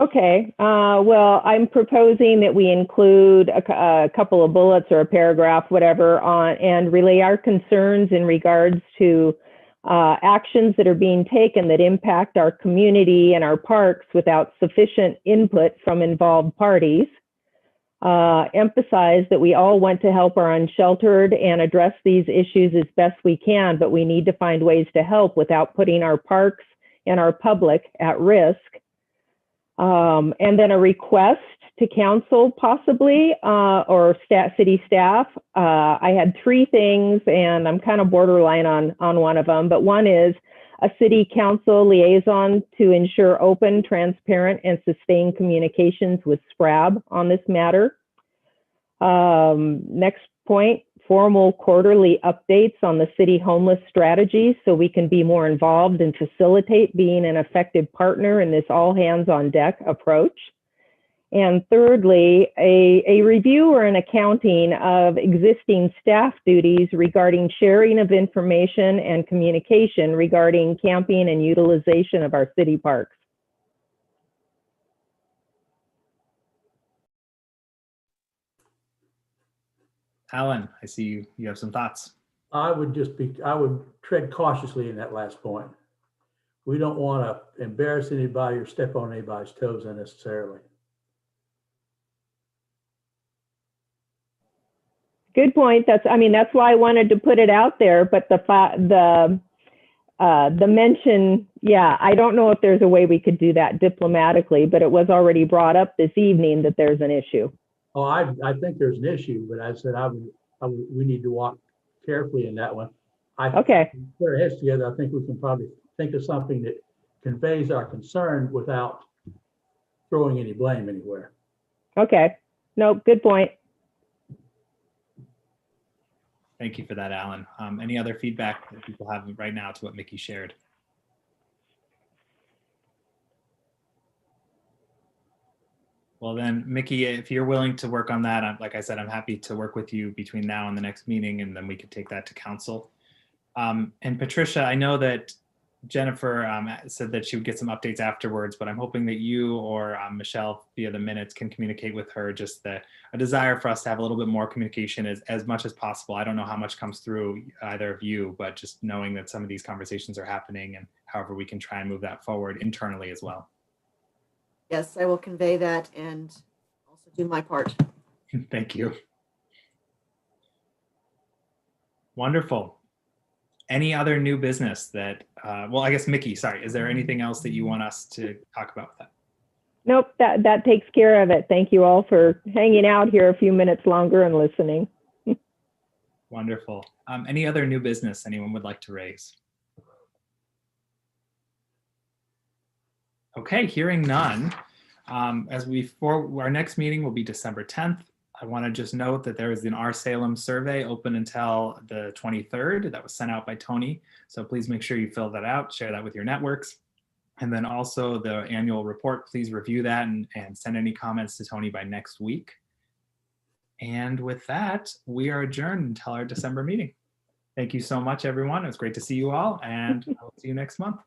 Okay, well, I'm proposing that we include a couple of bullets or a paragraph, whatever, and relay our concerns in regards to actions that are being taken that impact our community and our parks without sufficient input from involved parties. Emphasize that we all want to help our unsheltered and address these issues as best we can, but we need to find ways to help without putting our parks and our public at risk. And then a request to council possibly, or city staff. I had three things, and I'm kind of borderline on one of them, but one is a city council liaison to ensure open, transparent, and sustained communications with SPRAB on this matter. Next point, formal quarterly updates on the city homeless strategy so we can be more involved and facilitate being an effective partner in this all hands on deck approach. And thirdly, a review or an accounting of existing staff duties regarding sharing of information and communication regarding camping and utilization of our city parks. Alan, I see you have some thoughts. I would tread cautiously in that last point. We don't want to embarrass anybody or step on anybody's toes unnecessarily. Good point. That's why I wanted to put it out there. But the mention, yeah, I don't know if there's a way we could do that diplomatically, but it was already brought up this evening that there's an issue. Oh, I think there's an issue, but I said we need to walk carefully in that one. Okay. Put our heads together. I think we can probably think of something that conveys our concern without throwing any blame anywhere. Okay. No, good point. Thank you for that, Alan. Any other feedback that people have right now to what Mickey shared? Well then, Mickey, if you're willing to work on that, like I said, I'm happy to work with you between now and the next meeting, and then we could take that to council. And Patricia, I know that Jennifer said that she would get some updates afterwards, but I'm hoping that you or Michelle via the minutes can communicate with her just a desire for us to have a little bit more communication as much as possible. I don't know how much comes through either of you, but just knowing that some of these conversations are happening and however we can try and move that forward internally as well. Yes, I will convey that and also do my part. Thank you. Wonderful. Any other new business that, well, I guess Mickey, sorry, is there anything else that you want us to talk about with that? Nope, that takes care of it. Thank you all for hanging out here a few minutes longer and listening. Wonderful. Any other new business anyone would like to raise? Okay, hearing none. Our next meeting will be December 10th. I want to just note that there is an our Salem survey open until the 23rd that was sent out by Tony. So please make sure you fill that out, share that with your networks. And then also the annual report, please review that and send any comments to Tony by next week. And with that, we are adjourned until our December meeting. Thank you so much, everyone. It was great to see you all, and I'll see you next month.